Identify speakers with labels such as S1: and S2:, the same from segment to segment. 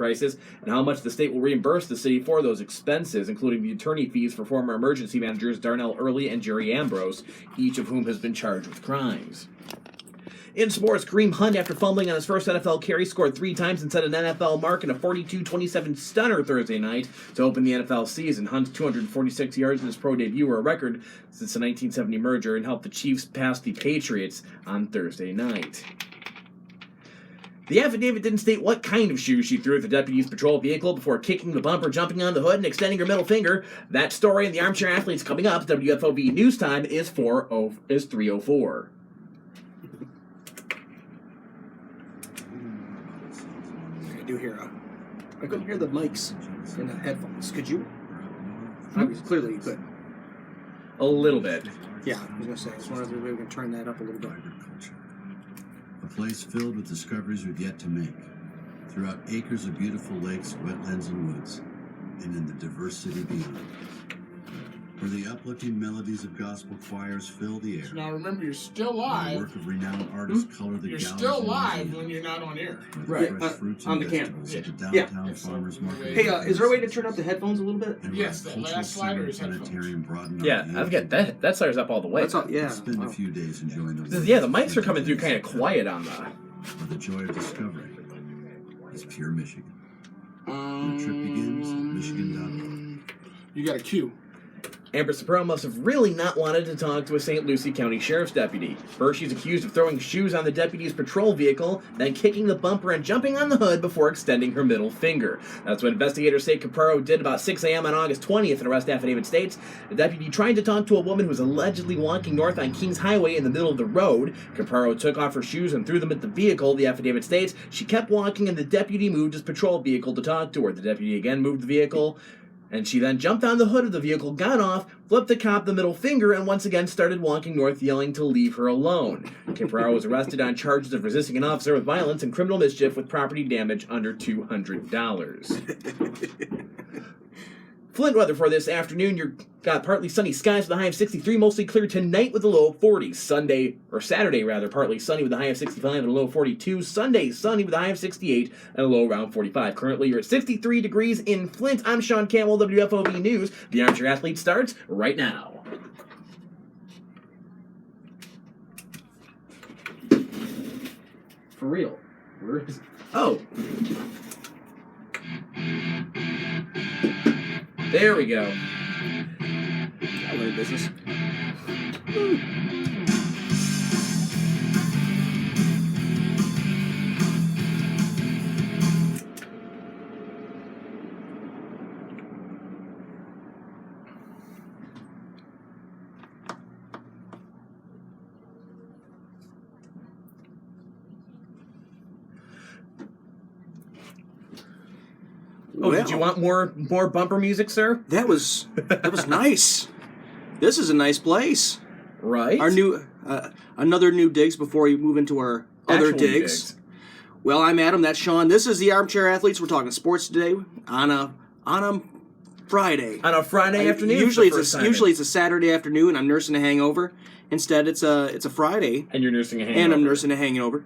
S1: crisis and how much the state will reimburse the city for those expenses, including the attorney fees for former emergency managers Darnell Early and Jerry Ambrose, each of whom has been charged with crimes. In sports, Kareem Hunt, after fumbling on his first NFL carry, scored 3 times and set an NFL mark in a 42-27 stunner Thursday night to open the NFL season. Hunt's 246 yards in his pro debut were a record since the 1970 merger and helped the Chiefs pass the Patriots on Thursday night. The affidavit didn't state what kind of shoes she threw at the deputy's patrol vehicle before kicking the bumper, jumping on the hood, and extending her middle finger. That story and the Armchair Athletes coming up. WFOV News Time is 3:04.
S2: I couldn't hear the mics in the headphones. Could you? Obviously, clearly you could.
S1: A little bit.
S2: Yeah, I was going to say, I was wondering if we can turn that up a little bit.
S3: A place filled with discoveries we've yet to make, throughout acres of beautiful lakes, wetlands, and woods, and in the diverse city beyond, where the uplifting melodies of gospel choirs fill the air.
S4: So now remember, you're still
S3: The
S4: live.
S3: work of renowned artists color the
S4: You're
S3: galleries
S4: still
S3: and
S4: live
S3: museums,
S4: when you're not on air.
S3: where
S2: Right,
S3: fresh fruits
S2: on
S3: and
S2: the camera.
S3: vegetables at the
S2: Yeah.
S3: downtown farmers market.
S2: Hey, is there a way to turn up the headphones a little bit?
S3: And
S4: Yes,
S3: where
S4: that
S3: cultural
S4: last slider
S3: center
S4: is headphones.
S3: planetarium broaden our
S1: Yeah,
S3: view.
S1: I've got that. That slider's up all the way.
S2: That's all, yeah.
S3: Spend
S2: Wow.
S3: a few days enjoying the
S1: Yeah, the mics are coming through kind of quiet on the...
S3: where the joy of discovery is pure Michigan. Your trip begins at Michigan.org.
S4: You got a cue.
S1: Amber Soprano must have really not wanted to talk to a St. Lucie County Sheriff's deputy. First, she's accused of throwing shoes on the deputy's patrol vehicle, then kicking the bumper and jumping on the hood before extending her middle finger. That's what investigators say Capraro did about 6 a.m. on August 20th, an arrest affidavit states. The deputy tried to talk to a woman who was allegedly walking north on Kings Highway in the middle of the road. Capraro took off her shoes and threw them at the vehicle, the affidavit states. She kept walking and the deputy moved his patrol vehicle to talk to her. The deputy again moved the vehicle, and she then jumped on the hood of the vehicle, got off, flipped the cop the middle finger, and once again started walking north, yelling to leave her alone. Capraro was arrested on charges of resisting an officer with violence and criminal mischief with property damage under $200. Flint weather for this afternoon. You've got partly sunny skies with a high of 63, mostly clear tonight with a low of 40. Saturday, partly sunny with a high of 65 and a low of 42. Sunday, sunny with a high of 68 and a low around 45. Currently, you're at 63 degrees in Flint. I'm Sean Campbell, WFOV News. The Armchair Athlete starts right now. For real. Where is it? Oh. There we go.
S2: I learned business.
S1: Oh, did you want more bumper music, sir?
S2: That was nice. This is a nice place.
S1: Right.
S2: Our new another new digs before you move into our other
S1: Actual
S2: digs. Well, I'm Adam. That's Sean. This is the Armchair Athletes. We're talking sports today on a Friday.
S1: On a Friday afternoon.
S2: Usually it's a Saturday afternoon. I'm nursing a hangover. Instead, it's a Friday.
S1: And you're nursing a hangover.
S2: And I'm nursing a hangover.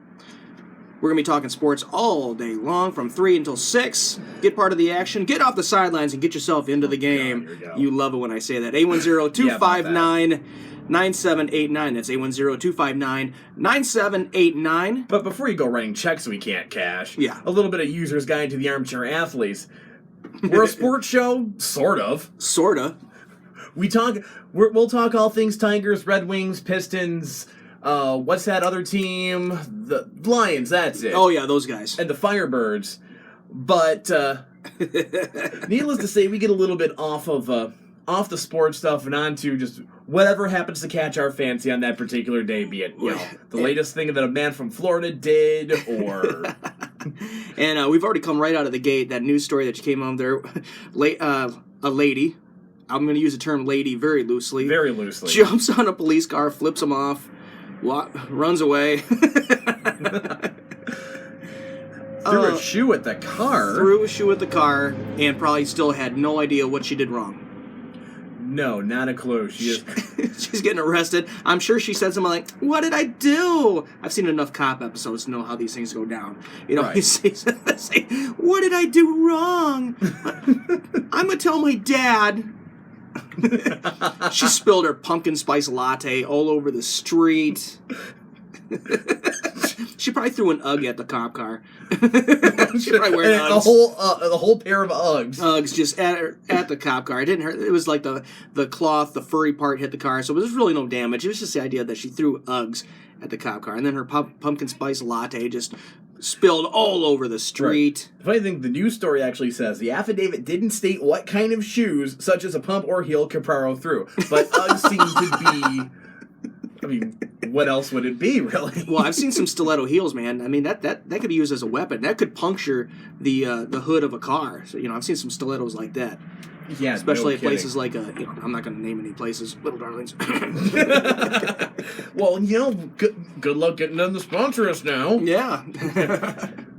S2: We're going to be talking sports all day long from 3 until 6. Get part of the action. Get off the sidelines and get yourself into the game. You love it when I say that. 810-259-9789. That's 810-259-9789.
S1: But before you go writing checks we can't cash,
S2: Yeah.
S1: a little bit of user's guide to the Armchair Athletes. We're a sports show, sort of.
S2: Sorta.
S1: We'll talk all things Tigers, Red Wings, Pistons. What's that other team? The Lions, that's it.
S2: Oh, yeah, those guys.
S1: And the Firebirds. But, needless to say, we get a little bit off the sports stuff and onto just whatever happens to catch our fancy on that particular day, be it, the latest thing that a man from Florida did, or...
S2: And we've already come right out of the gate, that news story that came on there. A lady, I'm going to use the term lady very loosely.
S1: Very loosely.
S2: Jumps on a police car, flips them off, runs away.
S1: Threw a shoe at the car.
S2: Threw a shoe at the car, and probably still had no idea what she did wrong.
S1: No, not a clue. She is.
S2: She's getting arrested. I'm sure she said something like, "What did I do?" I've seen enough cop episodes to know how these things go down. You know,
S1: Right.
S2: he says, "What did I do wrong? I'm gonna tell my dad." She spilled her pumpkin spice latte all over the street. She probably threw an Ugg at the cop car. She probably wearing
S1: And
S2: Uggs.
S1: the whole pair of Uggs.
S2: Uggs just at the cop car. It didn't hurt. It was like the cloth, the furry part hit the car, so there was really no damage. It was just the idea that she threw Uggs at the cop car, and then her pumpkin spice latte just spilled all over the street.
S1: The funny thing, the news story actually says the affidavit didn't state what kind of shoes, such as a pump or heel, Capraro threw, but Uggs seemed to be. I mean, what else would it be, really?
S2: Well, I've seen some stiletto heels, man. I mean, that could be used as a weapon. That could puncture the hood of a car. So, I've seen some stilettos like that.
S1: Yeah,
S2: Especially
S1: no
S2: at places like, I'm not going to name any places, Little Darlings.
S1: Well, good luck getting them to sponsor us now.
S2: Yeah.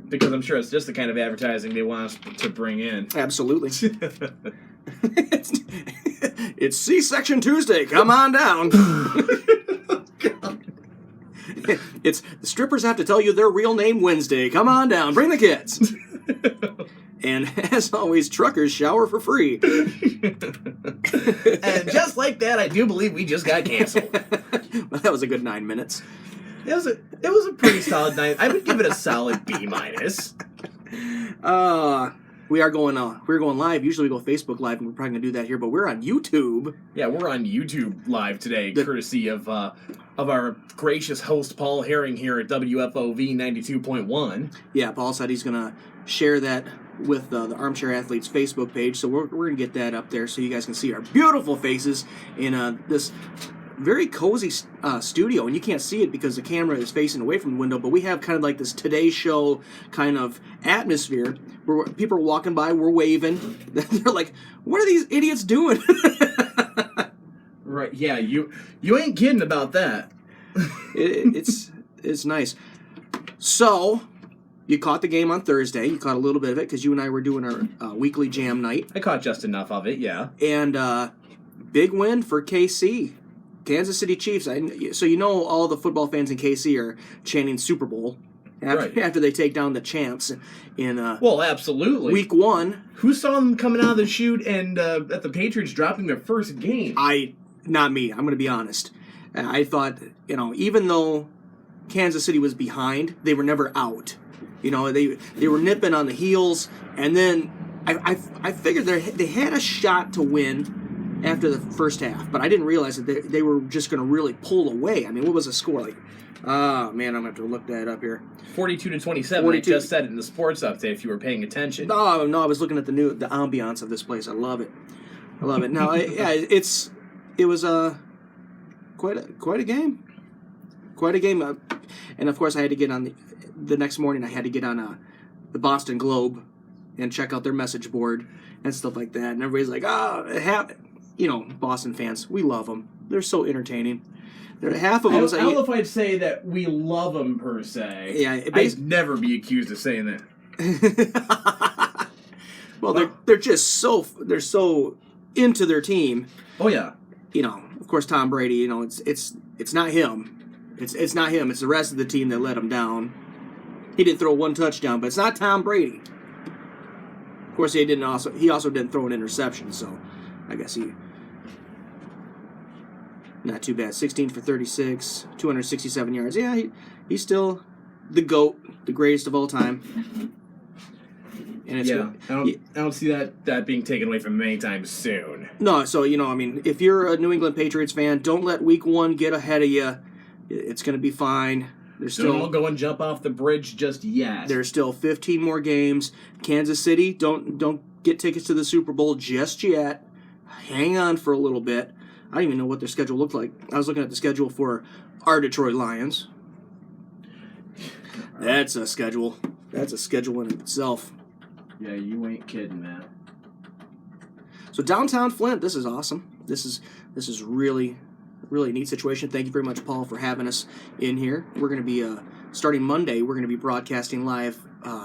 S1: Because I'm sure it's just the kind of advertising they want us to bring in.
S2: Absolutely. It's C-Section Tuesday. Come on down. It's the strippers have to tell you their real name Wednesday. Come on down. Bring the kids. And as always, truckers shower for free.
S1: And just like that, I do believe we just got canceled.
S2: Well, that was a good 9 minutes.
S1: It was a pretty solid night. I would give it a solid B-.
S2: We're going live. Usually we go Facebook Live, and we're probably going to do that here, but we're on YouTube.
S1: Yeah, we're on YouTube Live today, courtesy of our gracious host Paul Herring here at wfov 92.1.
S2: Yeah, Paul said he's going to share that with the Armchair Athletes Facebook page, so we're going to get that up there so you guys can see our beautiful faces in this very cozy studio, and you can't see it because the camera is facing away from the window, but we have kind of like this Today Show kind of atmosphere where people are walking by, we're waving. They're like, what are these idiots doing?
S1: Right, yeah, you ain't kidding about that.
S2: It's nice. So, you caught the game on Thursday. You caught a little bit of it because you and I were doing our weekly jam night.
S1: I caught just enough of it, yeah.
S2: And big win for KC. Kansas City Chiefs. So all the football fans in KC are chanting Super Bowl after they take down the champs in
S1: well, absolutely.
S2: week 1.
S1: Who saw them coming out of the chute and at the Patriots dropping their first game?
S2: Not me. I'm going to be honest. I thought, even though Kansas City was behind, they were never out. They were nipping on the heels, and then I figured they had a shot to win after the first half, but I didn't realize that they were just going to really pull away. I mean, what was the score like? Man, I'm going to have to look that up here.
S1: 42-27.
S2: 42.
S1: I just said it in the sports update if you were paying attention.
S2: No, I was looking at the ambiance of this place. I love it. Now, it was quite a game. Quite a game. And of course, I had to get on the next morning. I had to get on the Boston Globe and check out their message board and stuff like that. And everybody's like, Boston fans, we love them. They're so entertaining. Half of them.
S1: I don't know if I'd say that we love them per se.
S2: Yeah,
S1: I'd never be accused of saying that.
S2: Well, they're so into their team.
S1: Oh yeah.
S2: Of course, Tom Brady. It's not him. It's not him. It's the rest of the team that let him down. He didn't throw one touchdown, but it's not Tom Brady. Of course, he also didn't throw an interception, so I guess he. Not too bad. 16 for 36, 267 yards. Yeah, he's still the GOAT, the greatest of all time. And it's
S1: I don't see that being taken away from him anytime soon.
S2: No, so if you're a New England Patriots fan, don't let Week 1 get ahead of you. It's going to be fine.
S1: Don't go and jump off the bridge just yet.
S2: There's still 15 more games. Kansas City, don't get tickets to the Super Bowl just yet. Hang on for a little bit. I don't even know what their schedule looked like. I was looking at the schedule for our Detroit Lions. That's a schedule. That's a schedule in itself.
S1: Yeah, you ain't kidding, man.
S2: So downtown Flint, this is awesome. This is really neat situation. Thank you very much, Paul, for having us in here. We're going to be starting Monday. We're going to be broadcasting live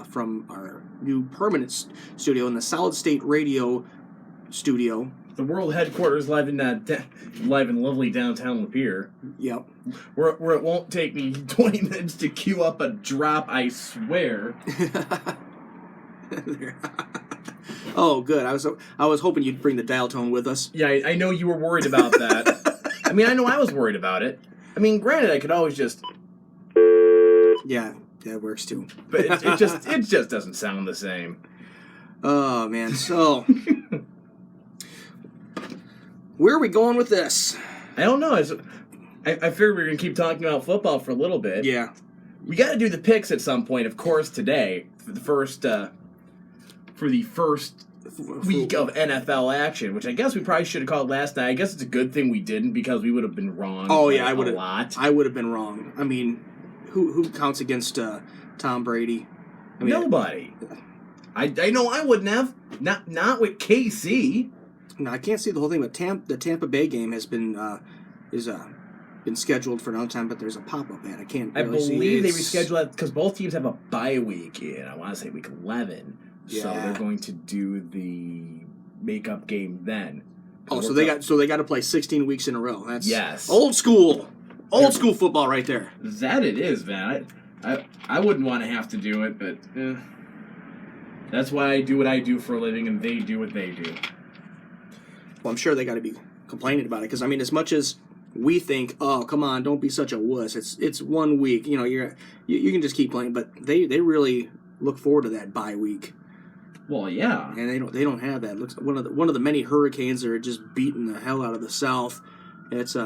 S2: from our new permanent studio in the Solid State Radio studio
S1: the world headquarters live in lovely downtown Lapeer,
S2: Yep.
S1: where it won't take me 20 minutes to queue up a drop, I swear.
S2: Oh, good. I was hoping you'd bring the dial tone with us.
S1: Yeah, I know you were worried about that. I mean, I know I was worried about it. I mean, granted, I could always just...
S2: Yeah, that works too.
S1: But it just doesn't sound the same.
S2: Oh, man. So, where are we going with this?
S1: I don't know. I figured we were going to keep talking about football for a little bit.
S2: Yeah.
S1: We got to do the picks at some point, of course, today, for the first week of NFL action, which I guess we probably should have called last night. I guess it's a good thing we didn't, because we would have been wrong.
S2: Oh, yeah,
S1: a lot.
S2: I would have been wrong. I mean, who counts against Tom Brady? I mean,
S1: nobody. I know I wouldn't have. Not with KC.
S2: No, I can't see the whole thing, but the Tampa Bay game has been scheduled for another time, but there's a pop-up ad. I can't really see it.
S1: I believe they rescheduled that because both teams have a bye week in, I want to say week 11.
S2: Yeah.
S1: So they're going to do the makeup game then.
S2: Oh, so they got to play 16 weeks in a row. That's
S1: yes.
S2: Old school football right there.
S1: That it is, man. I wouldn't want to have to do it, but that's why I do what I do for a living, and they do what they do.
S2: Well, I'm sure they got to be complaining about it, because I mean, as much as we think, oh, come on, don't be such a wuss. It's 1 week. You know, you can just keep playing, but they really look forward to that bye week.
S1: Well, yeah,
S2: and they don't have that. Looks one of the many hurricanes that are just beating the hell out of the South. It's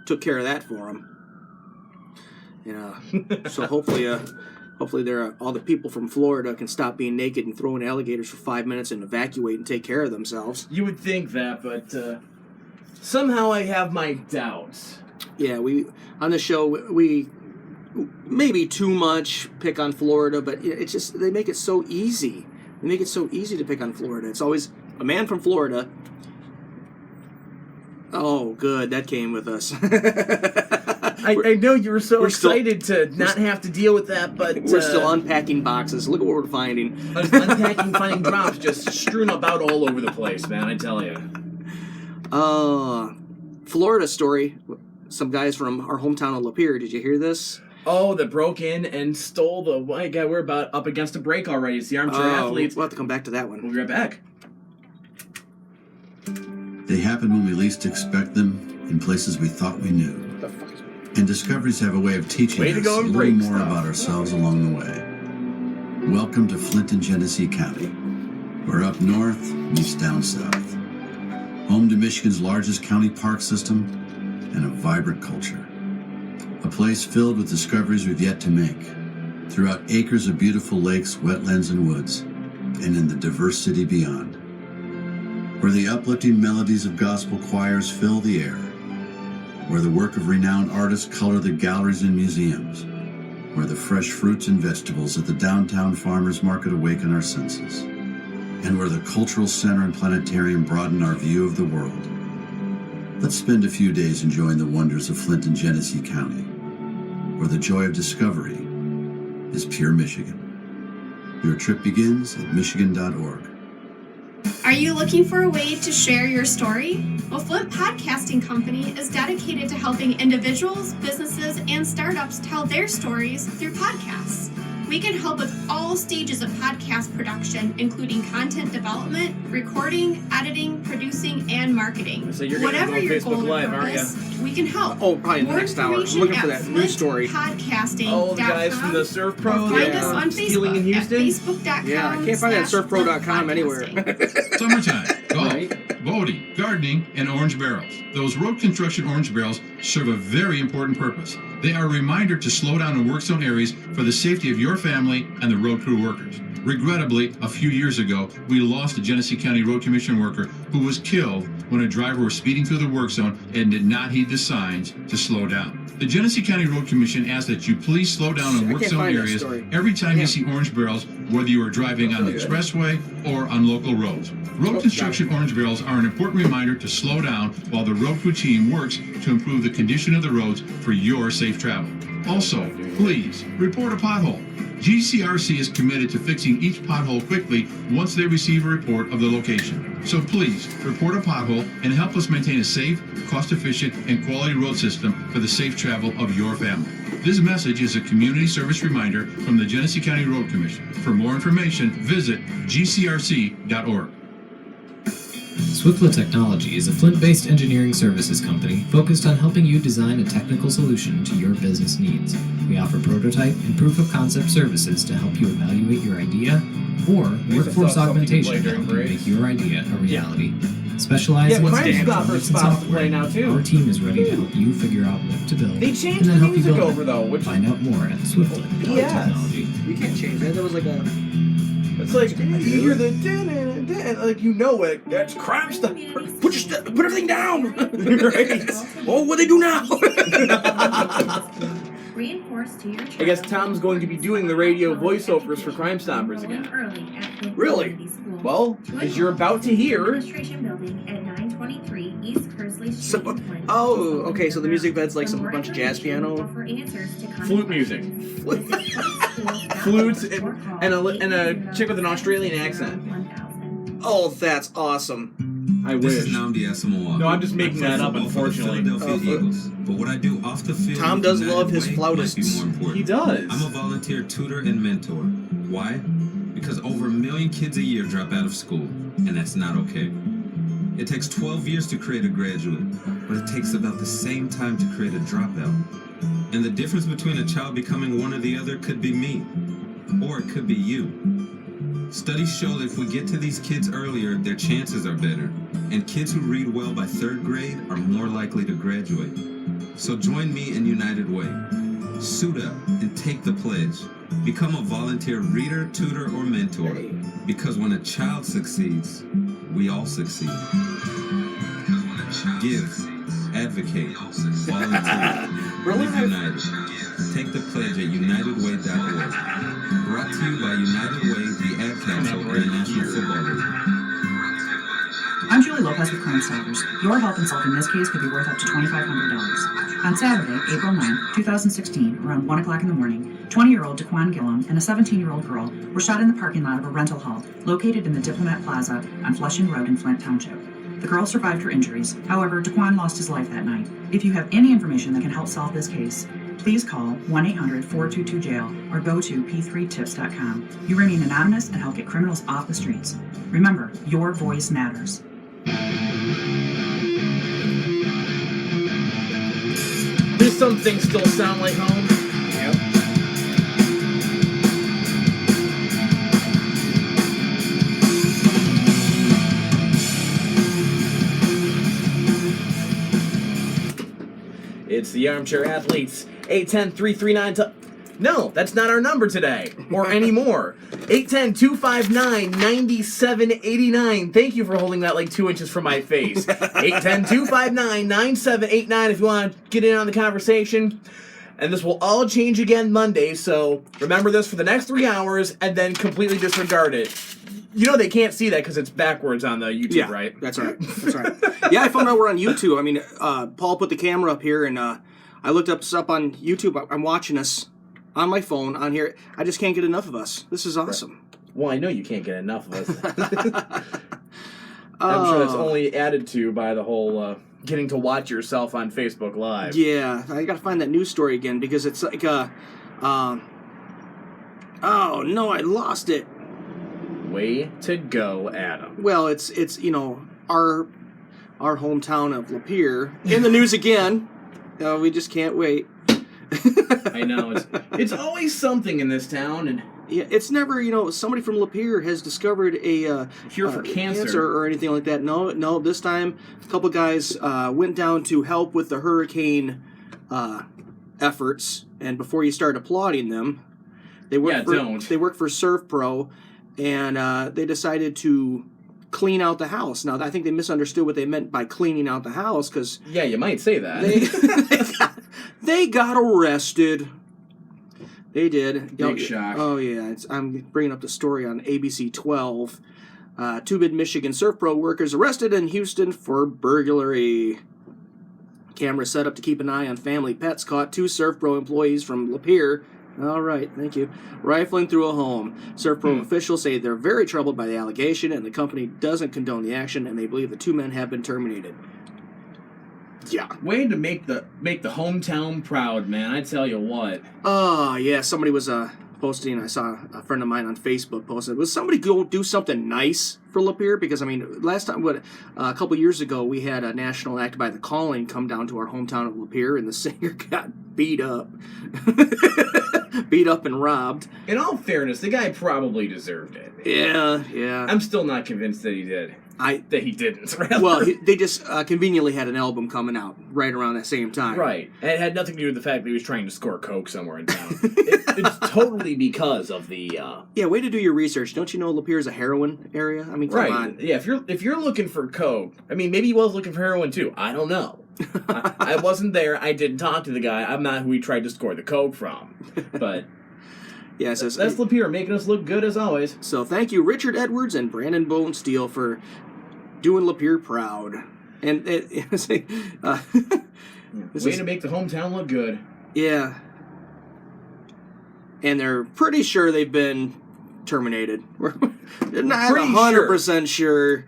S2: took care of that for them. Yeah. So hopefully all the people from Florida can stop being naked and throwing alligators for 5 minutes and evacuate and take care of themselves.
S1: You would think that, but somehow I have my doubts.
S2: Yeah, we on the show we maybe too much pick on Florida, but it's just they make it so easy. They make it so easy to pick on Florida. It's always a man from Florida. Oh, good. That came with us.
S1: I know you were so excited to not have to deal with that, but...
S2: We're still unpacking boxes. Look at what we're finding.
S1: Unpacking, finding drops just strewn about all over the place, man, I tell you.
S2: Florida story. Some guys from our hometown of Lapeer. Did you hear this?
S1: Oh, that broke in and stole the... My God, we're about up against a break already. It's the Armchair Athletes.
S2: We'll have to come back to that one.
S1: We'll be right back.
S3: They happen when we least expect them, in places we thought we knew.
S2: What the fuck is...
S3: And discoveries have a way of teaching us a little more about ourselves along the way. Welcome to Flint and Genesee County, where up north meets down south. Home to Michigan's largest county park system and a vibrant culture. A place filled with discoveries we've yet to make, throughout acres of beautiful lakes, wetlands, and woods, and in the diverse city beyond. Where the uplifting melodies of gospel choirs fill the air, where the work of renowned artists color the galleries and museums, where the fresh fruits and vegetables at the downtown farmers market awaken our senses, and where the cultural center and planetarium broaden our view of the world. Let's spend a few days enjoying the wonders of Flint and Genesee County, where the joy of discovery is pure Michigan. Your trip begins at michigan.org.
S5: Are you looking for a way to share your story? Well, Flint Podcasting Company is dedicated to helping individuals, businesses, and startups tell their stories through podcasts. We can help with all stages of podcast production, including content development, recording, editing, producing, and marketing.
S1: So you're gonna
S5: Whatever
S1: go
S5: your
S1: Facebook
S5: goal or
S1: Live, aren't
S5: purpose, we can help.
S2: Oh, probably in the
S5: More
S2: next hour. I'm
S5: information
S2: looking for
S5: at
S2: that news story.
S5: flintpodcasting.com.
S1: Oh, the guys from the Surf Pro?
S5: Or find us on
S1: Stealing in
S5: Facebook at
S1: Houston?
S5: facebook.com.
S2: Yeah, I can't find it at surfpro.com anywhere.
S6: Summertime, golf,
S2: Right.
S6: boating, gardening, and orange barrels. Those road construction orange barrels serve a very important purpose. They are a reminder to slow down in work zone areas for the safety of your family and the road crew workers. Regrettably, a few years ago, we lost a Genesee County Road Commission worker who was killed when a driver was speeding through the work zone and did not heed the signs to slow down. The Genesee County Road Commission asks that you please slow down in work zone areas every time you see orange barrels, whether you are driving on the expressway or on local roads. Road construction orange barrels are an important reminder to slow down while the road crew team works to improve the condition of the roads for your safe travel. Also, please report a pothole. GCRC is committed to fixing each pothole quickly once they receive a report of the location. So please, report a pothole and help us maintain a safe, cost-efficient, and quality road system for the safe travel of your family. This message is a community service reminder from the Genesee County Road Commission. For more information, visit gcrc.org.
S7: Swiftlet Technology is a Flint-based engineering services company focused on helping you design a technical solution to your business needs. We offer prototype and proof of concept services to help you evaluate your idea or workforce augmentation to help you make your idea a reality. Specializing in
S2: Crime's
S7: standard
S2: got her
S7: products and
S2: spots to play
S7: software,
S2: now, too.
S7: our team is ready to help you figure out what to build
S1: They
S7: and
S1: changed
S7: then
S1: the
S7: help you
S1: music
S7: build
S1: over
S7: it.
S1: though, which
S7: Find out more at Swiftlet Technology.
S2: You can't change that. That was like a...
S1: it's like you hear the like you know it. That's crime stuff.
S2: Put everything down! Right? Oh, what do they do now?
S1: I guess Tom's going to be doing the radio voiceovers for Crime Stoppers again.
S2: Really?
S1: Well, as you're about to hear.
S2: Oh, okay, so the music bed's like a bunch of jazz piano.
S1: Flute music. Flutes and a chick with an Australian accent.
S2: Oh, that's awesome.
S1: I
S8: This
S1: wish.
S8: is Nnamdi Asamoah.
S1: No, I'm just making
S8: I play
S1: that up,
S8: football for the
S1: unfortunately.
S8: Philadelphia Eagles. But what I do off the field,
S2: Tom
S8: with
S2: does
S8: United
S2: love his
S8: Way
S2: flautists.
S8: might be more important.
S1: He does.
S8: I'm a volunteer tutor and mentor. Why? Because over 1 million kids a year drop out of school, and that's not okay. It takes 12 years to create a graduate, but it takes about the same time to create a dropout. And the difference between a child becoming one or the other could be me, or it could be you. Studies show that if we get to these kids earlier, their chances are better, and kids who read well by 3rd grade are more likely to graduate. So join me in United Way. Suit up and take the pledge. Become a volunteer reader, tutor, or mentor, because when a child succeeds, we all succeed. Give, advocate, volunteer, live united. Take the pledge at unitedway.org. Brought to you by United Way, the Ad Council, and the National Football League.
S9: I'm Julie Lopez with Crime Stoppers. Your help in solving this case could be worth up to $2,500. On Saturday, April 9, 2016, around 1 o'clock in the morning, 20-year-old Daquan Gillum and a 17-year-old girl were shot in the parking lot of a rental hall located in the Diplomat Plaza on Flushing Road in Flint Township. The girl survived her injuries. However, Daquan lost his life that night. If you have any information that can help solve this case, please call 1-800-422-JAIL or go to p3tips.com. You remain anonymous and help get criminals off the streets. Remember, your voice matters.
S1: Does something still sound like home? Yep. It's the Armchair Athletes. 810-339... No, that's not our number today, or anymore. 810-259-9789. Thank you for holding that like 2 inches from my face. 810-259-9789 if you want to get in on the conversation. And this will all change again Monday, so remember this for the next 3 hours and then completely disregard it. You know they can't see that because it's backwards on the YouTube, right?
S2: That's right. That's right. Yeah, I found out we're on YouTube. I mean, Paul put the camera up here, and I looked us up on YouTube. I'm watching us on my phone on here. I just can't get enough of us. This is awesome.
S1: Well, I know you can't get enough of us. I'm sure that's only added to by the whole getting to watch yourself on Facebook Live.
S2: Yeah, I gotta find that news story again because it's like oh no, I lost it.
S1: Way to go, Adam.
S2: Well, it's our hometown of Lapeer in the news again. We just can't wait.
S1: I know it's always something in this town, and
S2: yeah, it's never somebody from Lapeer has discovered a
S1: cure for cancer
S2: or anything like that. No. This time, a couple guys went down to help with the hurricane efforts, and before you start applauding them, they work for Surf Pro, and they decided to clean out the house. Now, I think they misunderstood what they meant by cleaning out the house, because
S1: yeah, you might say that.
S2: They got arrested. They did.
S1: Big shock.
S2: Oh, yeah. I'm bringing up the story on ABC 12. Two Mid-Michigan Surf Pro workers arrested in Houston for burglary. Camera set up to keep an eye on family pets caught 2 Surf Pro employees from Lapeer All right, thank you. Rifling through a home. Surf Pro officials say they're very troubled by the allegation, and the company doesn't condone the action, and they believe the two men have been terminated. Yeah.
S1: Way to make the hometown proud, man. I tell you what.
S2: Oh, yeah, somebody was posting, I saw a friend of mine on Facebook posted, was somebody go do something nice for Lapeer? Because, I mean, last time, a couple years ago, we had a national act by The Calling come down to our hometown of Lapeer, and the singer got beat up. Beat up and robbed.
S1: In all fairness, the guy probably deserved it.
S2: Yeah.
S1: I'm still not convinced that he did. That he didn't, rather.
S2: Well, they just conveniently had an album coming out right around that same time.
S1: Right. And it had nothing to do with the fact that he was trying to score coke somewhere in town. It's totally because of the...
S2: Yeah, way to do your research. Don't you know Lapeer is a heroin area? I mean, come on.
S1: Yeah, if you're looking for coke, I mean, maybe he was looking for heroin too. I don't know. I wasn't there. I didn't talk to the guy. I'm not who he tried to score the coke from. But...
S2: Yeah, so
S1: that's Lapeer making us look good as always.
S2: So thank you, Richard Edwards and Brandon Bonesteel, for doing Lapeer proud. And way
S1: to make the hometown look good.
S2: Yeah. And they're pretty sure they've been terminated. They're not 100% sure.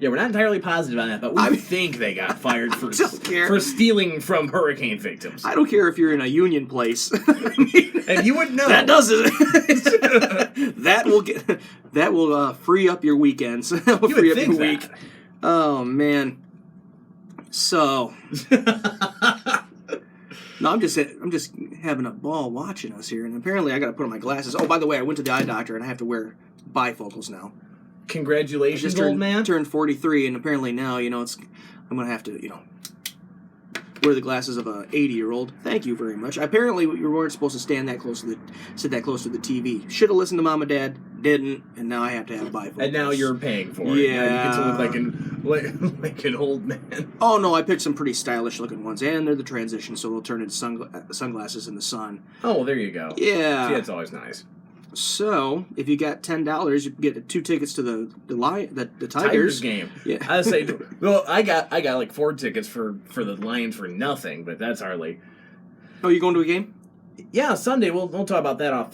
S1: Yeah, we're not entirely positive on that, but we think they got fired for stealing from hurricane victims.
S2: I don't care if you're in a union place.
S1: And you would know.
S2: That does it. that will free up your weekends. That will free up your week. Oh man. So no, I'm just having a ball watching us here, and apparently I got to put on my glasses. Oh, by the way, I went to the eye doctor, and I have to wear bifocals now.
S1: Congratulations, old man.
S2: Turned 43, and apparently now, I'm going to have to, wear the glasses of a 80-year-old. Thank you very much. Apparently, you weren't supposed to sit that close to the TV. Should have listened to Mom and Dad. Didn't, and now I have to have bifocals.
S1: And now you're paying for it.
S2: Yeah.
S1: Now you get to look like an old man.
S2: Oh, no, I picked some pretty stylish-looking ones, and they're the transition, so they'll turn into sunglasses in the sun.
S1: Oh, well, there you go.
S2: Yeah.
S1: See, that's always nice.
S2: So, if you got $10, you can get 2 tickets to the Tigers
S1: game.
S2: Yeah.
S1: I say, well, I got like 4 tickets for the Lions for nothing, but that's hardly.
S2: Oh, you going to a game?
S1: Yeah, Sunday. We'll talk about that off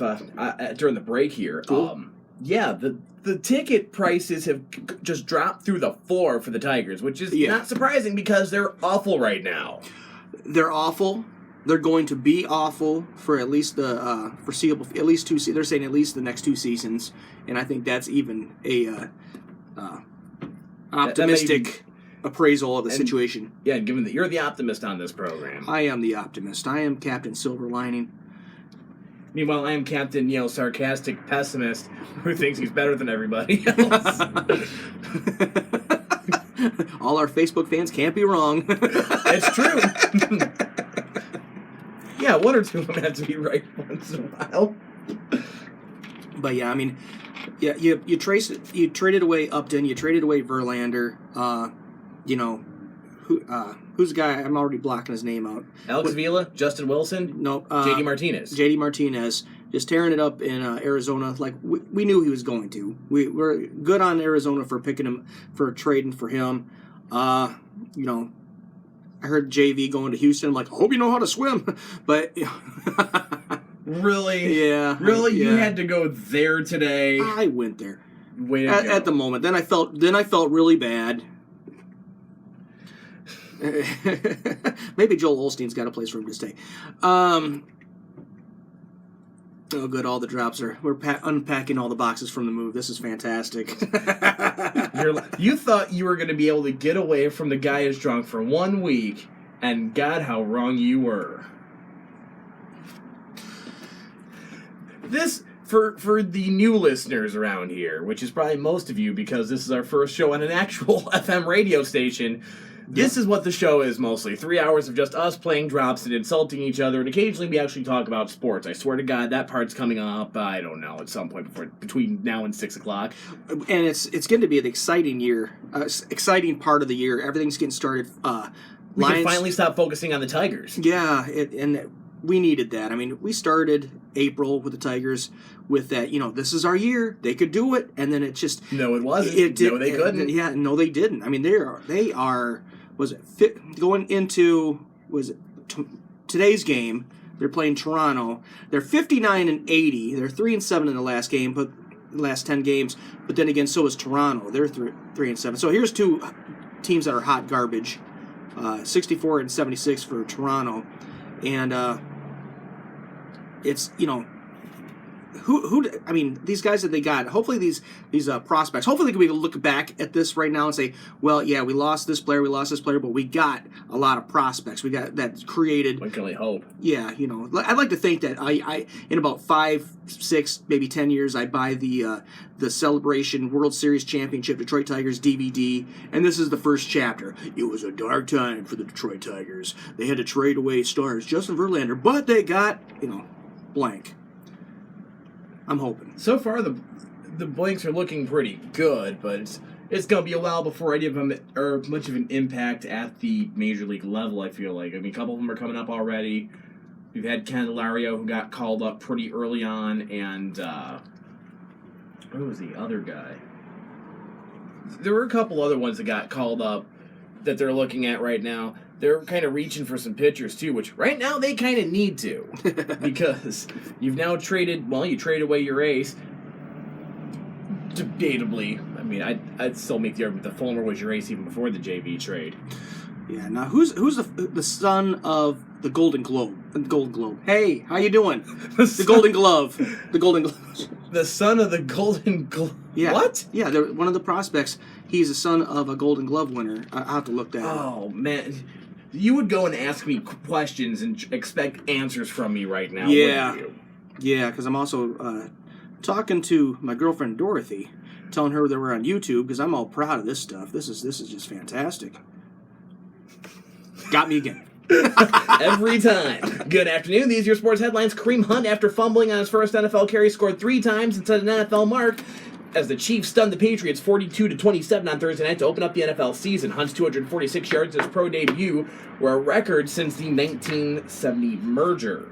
S1: during the break here.
S2: Cool.
S1: Yeah, the ticket prices have just dropped through the floor for the Tigers, which is not surprising because they're awful right now.
S2: They're awful. They're going to be awful for at least the foreseeable, at least 2 seasons. They're saying at least the next 2 seasons, and I think that's even a optimistic appraisal of the situation.
S1: Yeah, given that you're the optimist on this program.
S2: I am the optimist. I am Captain Silver Lining.
S1: Meanwhile, I am Captain, sarcastic pessimist who thinks he's better than everybody else.
S2: All our Facebook fans can't be wrong.
S1: It's true. Yeah, 1 or 2 of them have to be right once in a while.
S2: But yeah, I mean, yeah, you traded away Upton, you traded away Verlander. Who's the guy? I'm already blocking his name out.
S1: Alex Vila, Justin Wilson,
S2: no,
S1: JD Martinez.
S2: JD Martinez just tearing it up in Arizona, like we knew he was going to. We're good on Arizona for picking him, for trading for him. I heard JV going to Houston. I'm like, I hope you know how to swim. But
S1: really,
S2: yeah,
S1: really, you had to go there today.
S2: I went there.
S1: Way to go.
S2: At the moment. Then I felt really bad. Maybe Joel Olstein's got a place for him to stay. Oh, good. All the drops are. We're unpacking all the boxes from the move. This is fantastic.
S1: You thought you were going to be able to get away from the guy who's drunk for 1 week, and God, how wrong you were. This, for the new listeners around here, which is probably most of you because this is our first show on an actual FM radio station. This is what the show is mostly. 3 hours of just us playing drops and insulting each other, and occasionally we actually talk about sports. I swear to God, that part's coming up, I don't know, at some point between now and 6 o'clock.
S2: And it's going to be an exciting year, exciting part of the year. Everything's getting started.
S1: We can finally stop focusing on the Tigers.
S2: Yeah, and we needed that. I mean, we started April with the Tigers with that, this is our year. They could do it, and then it just...
S1: No, it wasn't. No, they couldn't.
S2: Yeah, no, they didn't. I mean, they are... Was it going into today's game? They're playing Toronto. They're 59-80. They're 3-7 in the last game, but last 10 games. But then again, so is Toronto. They're 3-7. So here's two teams that are hot garbage. 64-76 for Toronto, and it's who I mean, these guys that they got. Hopefully these prospects. Hopefully we can look back at this right now and say, well, yeah, we lost this player, but we got a lot of prospects. We got that created.
S1: One can only hope.
S2: Yeah, I'd like to think that I in about 5, 6, maybe 10 years, I buy the Celebration World Series Championship Detroit Tigers DVD, and this is the first chapter. It was a dark time for the Detroit Tigers. They had to trade away stars Justin Verlander, but they got blank. I'm hoping.
S1: So far, the blanks are looking pretty good, but it's going to be a while before any of them are much of an impact at the major league level, I feel like. I mean, a couple of them are coming up already. We've had Candelario, who got called up pretty early on, and who was the other guy? There were a couple other ones that got called up that they're looking at right now. They're kind of reaching for some pitchers, too, which right now they kind of need to. Because you've now traded away your ace. Debatably. I mean, I'd still make the argument that Fulmer was your ace even before the JV trade.
S2: Yeah, now who's the son of the Golden Globe? The Golden Globe. Hey, how you doing? The Golden Glove. The Golden Glove.
S1: The son of the Golden Glove.
S2: Yeah.
S1: What?
S2: Yeah, one of the prospects. He's the son of a Golden Glove winner. I'll have to look that up.
S1: Oh, man. You would go and ask me questions and expect answers from me right now,
S2: yeah.
S1: wouldn't you?
S2: Yeah, because I'm also talking to my girlfriend Dorothy, telling her that we're on YouTube, because I'm all proud of this stuff. This is just fantastic. Got me again.
S1: Every time. Good afternoon. These are your sports headlines. Kareem Hunt, after fumbling on his first NFL carry, scored 3 times and set an NFL mark as the Chiefs stunned the Patriots 42-27 on Thursday night to open up the NFL season. Hunt's 246 yards in his pro debut were a record since the 1970 merger.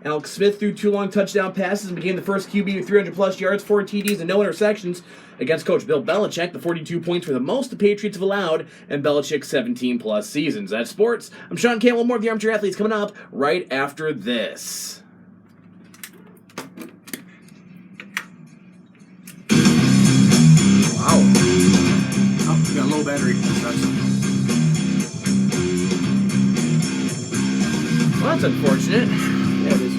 S1: Alex Smith threw 2 long touchdown passes and became the first QB with 300-plus yards, 4 TDs, and no interceptions against Coach Bill Belichick. The 42 points were the most the Patriots have allowed in Belichick's 17-plus seasons. That's sports. I'm Sean Campbell. More of the Armchair Athletes coming up right after this.
S2: Wow. Oh, we got a low battery.
S1: Well, that's unfortunate.
S2: Yeah, it is.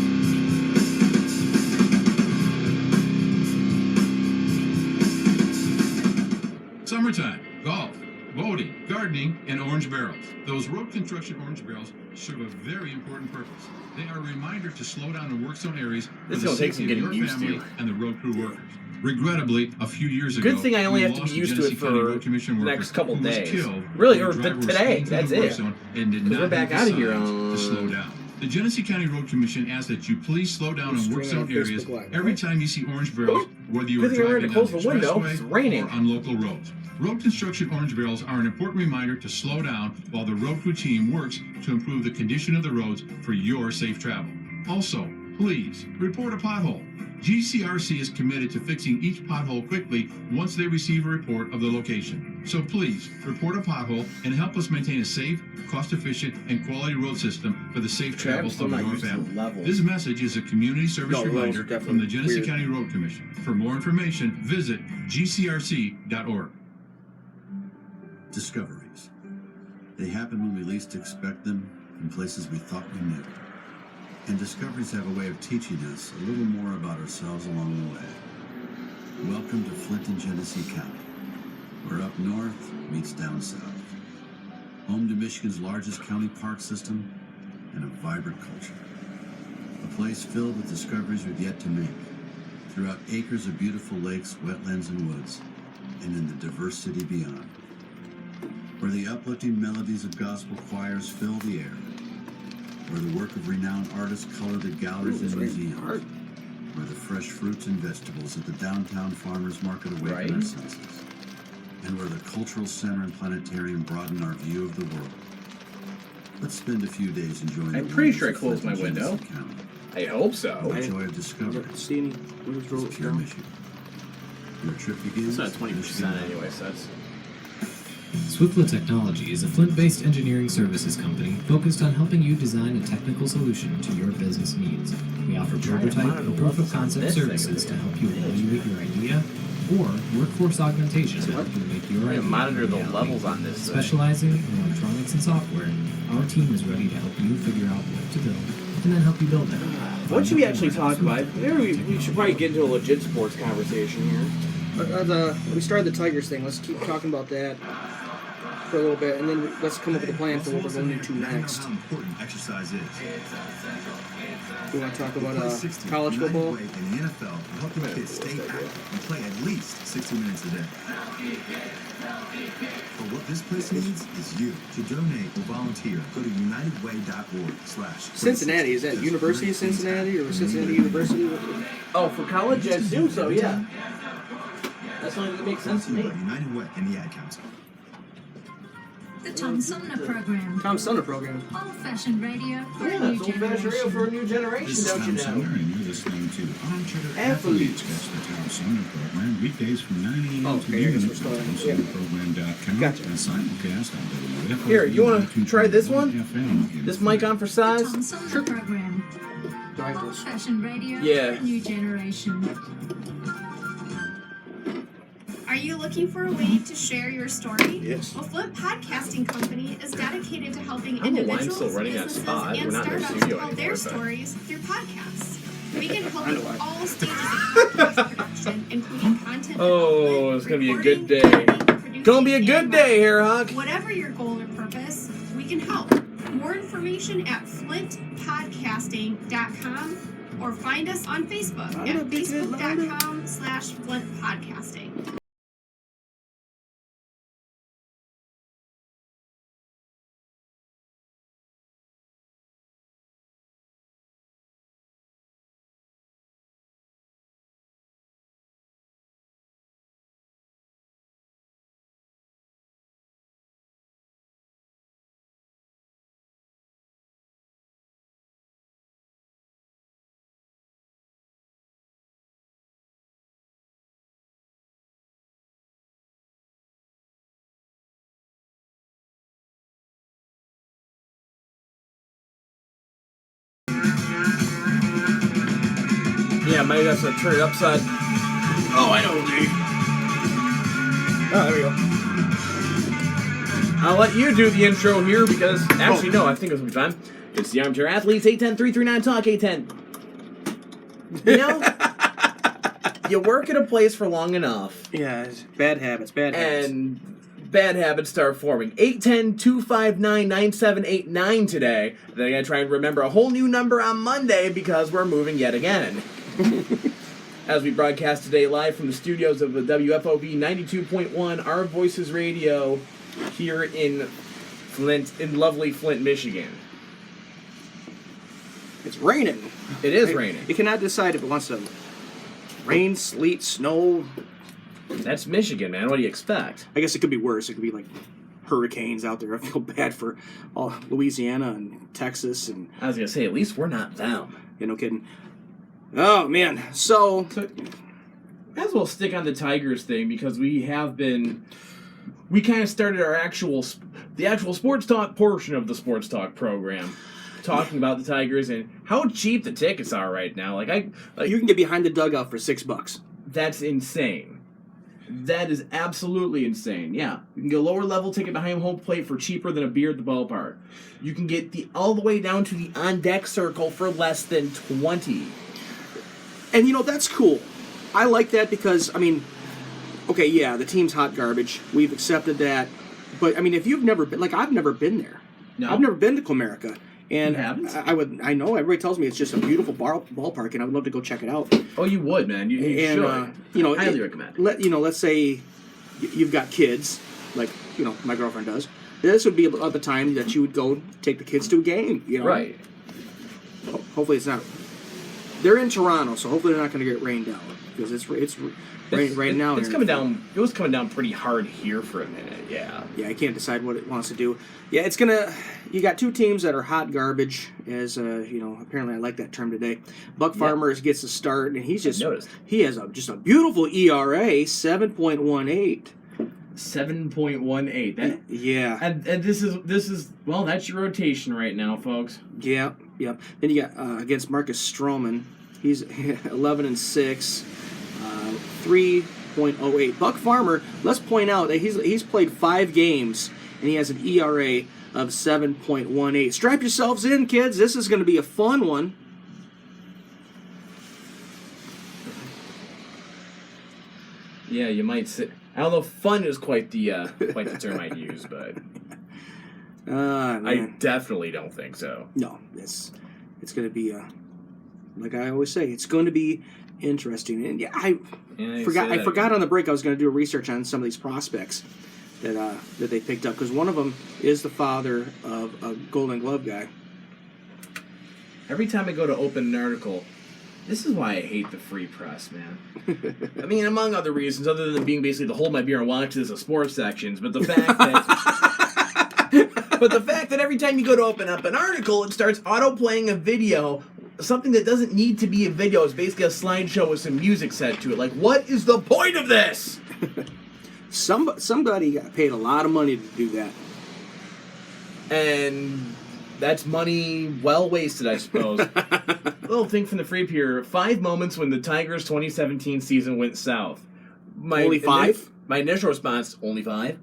S6: Summertime, golf, boating, gardening, and orange barrels. Those road construction orange barrels serve a very important purpose. They are a reminder to slow down in work zone areas for
S1: This is
S6: the
S1: gonna take some
S6: safety of
S1: getting
S6: your
S1: used
S6: family
S1: to.
S6: and the road crew workers. Regrettably, a few years ago,
S1: Good thing I only
S6: we
S1: have to be
S6: lost a
S1: used to it
S6: Genesee
S1: for
S6: County Road Commission
S1: the
S6: worker
S1: next couple
S6: who was
S1: days.
S6: killed
S1: Really,
S6: when
S1: or
S6: the driver was
S1: today,
S6: speeding through
S1: that's
S6: the work
S1: it.
S6: zone and did
S1: 'Cause
S6: not
S1: we're back
S6: heed the
S1: outta here
S6: signs
S1: on-
S6: to slow down. The Genesee County Road Commission asks that you please slow down in work
S4: streaming
S6: zone
S4: on
S6: areas
S4: Facebook Live,
S6: every
S4: right?
S6: time you see orange barrels, whether you are
S1: Good thing I ran to
S6: driving
S1: close
S6: on
S1: the window. It's
S6: expressway
S1: raining.
S6: or on local roads. Road construction orange barrels are an important reminder to slow down while the road crew team works to improve the condition of the roads for your safe travel. Also, please report a pothole. GCRC is committed to fixing each pothole quickly once they receive a report of the location. So please report a pothole and help us maintain a safe, cost-efficient, and quality road system for the safe travel
S1: I'm still
S6: of
S1: not
S6: your
S1: used to the
S6: family.
S1: level.
S6: This message is a community service
S2: No, the level's
S6: reminder
S2: definitely
S6: from the Genesee
S2: weird.
S6: County Road Commission. For more information, visit gcrc.org.
S3: Discoveries. They happen when we least expect them, in places we thought we knew. And discoveries have a way of teaching us a little more about ourselves along the way. Welcome to Flint and Genesee County, where up north meets down south. Home to Michigan's largest county park system and a vibrant culture. A place filled with discoveries we've yet to make, throughout acres of beautiful lakes, wetlands, and woods, and in the diverse city beyond. Where the uplifting melodies of gospel choirs fill the air. Where the work of renowned artists color the galleries and museums. Where the fresh fruits and vegetables at the downtown farmers market awaken our senses. And where the cultural center and planetarium broaden our view of the world. Let's spend a few days enjoying
S1: I'm
S3: the
S1: pretty
S3: wonders
S1: sure I
S3: of
S1: closed
S3: Flint
S1: my
S3: and
S1: window.
S3: Genesee County.
S1: I hope so.
S3: The joy of discovery
S2: See any windows
S3: is
S2: rolled
S3: pure
S2: down?
S3: Michigan. Your trip begins.
S1: It's not
S3: in
S1: 20%
S3: Michigan.
S1: anyway, so that's...
S7: Swiftlet Technology is a Flint-based engineering services company focused on helping you design a technical solution to your business needs. We offer prototype and proof-of-concept services to help you evaluate your idea, or workforce augmentation to help you make your idea
S1: Monitor the
S7: reality.
S1: levels on this.
S7: Specializing in electronics and software, our team is ready to help you figure out what to build and then help you build it.
S2: What should we actually talk about? Maybe we should probably get into a legit sports conversation here. We started the Tigers thing. Let's keep talking about that for a little bit, and then let's come up with a plan for what we're going into next.
S3: How important exercise is.
S2: We want to talk about college
S3: United
S2: football.
S3: Way in the NFL will help your kids stay active and play at least 60 minutes a day. But what this place needs is you. To donate or volunteer, go to unitedway.org/.
S2: Cincinnati, is that University of Cincinnati or Cincinnati University?
S1: Oh, for college, I assume so, yeah. That's only that makes sense to me.
S3: United Way and the Ad Council.
S10: The Tom Sumner Program.
S2: Tom Sumner Program.
S10: Old-fashioned radio for
S1: Yeah,
S10: a new
S1: it's old-fashioned radio for a new generation,
S11: This is
S1: don't you
S11: Tom Sumner,
S1: know?
S11: and you're listening to Uncharted
S1: Athletes.
S11: Athletes. That's the Tom Sumner program, weekdays from 9 a.m.
S2: Oh,
S11: to
S2: okay, I
S11: noon
S2: guess we're
S11: at
S2: starting. Yeah.
S11: TomSumnerProgram.com
S2: Gotcha.
S11: and simulcast on wfov.
S1: Here, you wanna try this one?
S11: FM.
S1: This mic on for
S10: The
S1: size?
S10: Tom Sumner Program.
S2: Rifles.
S10: Old-fashioned radio
S1: Yeah.
S10: for a new generation.
S5: Are you looking for a way to share your story?
S2: Yes.
S5: Well, Flint Podcasting Company is dedicated to helping
S1: I don't know why I'm
S5: individuals,
S1: still running that
S5: businesses,
S1: spot.
S5: and
S1: We're not in the
S5: startups
S1: studio
S5: tell
S1: anymore,
S5: their
S1: but-
S5: stories through podcasts. We can help
S2: I know
S5: with
S2: why.
S5: all stages of podcast production, including content
S1: Oh,
S5: development,
S1: it's gonna be a
S5: recording,
S1: good day.
S5: editing, producing,
S1: Gonna be a good
S5: and
S1: day here, Hawk.
S5: whatever your goal or purpose, we can help. More information at flintpodcasting.com or find us on Facebook
S2: I'm
S5: at
S2: a big kid,
S5: facebook.com/flintpodcasting.
S1: Yeah, maybe that's to turn it upside.
S2: Oh, I know, dude. Oh, there we go.
S1: I'll let you do the intro here because, actually, no, I think it's time. It's the Armchair Athletes, 810-339-TALK, 810. You know, you work at a place for long enough,
S2: Yeah, it's bad habits, bad habits.
S1: and bad habits start forming. 810-259-9789 today. Then I gotta try and remember a whole new number on Monday because we're moving yet again. As we broadcast today live from the studios of the WFOV 92.1 Our Voices Radio here in Flint, in lovely Flint, Michigan.
S2: It's raining.
S1: It is raining.
S2: You cannot decide if it wants to rain, sleet, snow.
S1: That's Michigan, man. What do you expect?
S2: I guess it could be worse. It could be like hurricanes out there. I feel bad for all Louisiana and Texas and
S1: I was gonna say, at least we're not them.
S2: no kidding. Oh man, so
S1: Might as well stick on the Tigers thing because we kind of started the actual sports talk portion of the sports talk program, talking about the Tigers and how cheap the tickets are right now.
S2: you can get behind the dugout for $6.
S1: That's insane. That is absolutely insane. Yeah, you can get a lower level ticket behind home plate for cheaper than a beer at the ballpark. You can get all the way down to the on deck circle for less than $20.
S2: And that's cool. I like that because okay, yeah, the team's hot garbage. We've accepted that. But if you've never been, I've never been there.
S1: No.
S2: I've never been to Comerica. And
S1: You haven't?
S2: I know everybody tells me it's just a beautiful ballpark, and I would love to go check it out.
S1: Oh, you would, man. You
S2: And
S1: should. Highly recommend.
S2: Let's say you've got kids, like my girlfriend does. This would be about the time that you would go take the kids to a game.
S1: Right.
S2: Hopefully it's not. They're in Toronto, so hopefully they're not going to get rained out because it's right now.
S1: It's coming down. It was coming down pretty hard here for a minute. Yeah.
S2: Yeah, I can't decide what it wants to do. Yeah, it's gonna. You got two teams that are hot garbage. As apparently I like that term today. Buck Farmers gets the start, and he's just
S1: noticed.
S2: he has just a beautiful ERA, 7.18.
S1: 7.18. That
S2: Yeah.
S1: and this is well, that's your rotation right now, folks.
S2: Yeah. Then you got against Marcus Stroman. He's 11-6, 3.08. Buck Farmer. Let's point out that he's played 5 games and he has an ERA of 7.18. Strap yourselves in, kids. This is going to be a fun one.
S1: Yeah, you might say. I don't know if fun is quite the term I'd use, but I definitely don't think so.
S2: No, it's going to be like I always say, it's going to be interesting. And yeah, I forgot on the break I was going to do a research on some of these prospects that they picked up, because one of them is the father of a Golden Glove guy.
S1: Every time I go to open an article, this is why I hate the free press, man. I mean, among other reasons, other than being basically to hold my beer and watch this as sports sections, but the fact that every time you go to open up an article, it starts auto-playing a video, something that doesn't need to be a video. It's basically a slideshow with some music set to it. Like, what is the point of this?
S2: Somebody got paid a lot of money to do that.
S1: And that's money well wasted, I suppose. Little thing from the free here: 5 moments when the Tigers' 2017 season went south.
S2: Only 5?
S1: My initial response: only 5.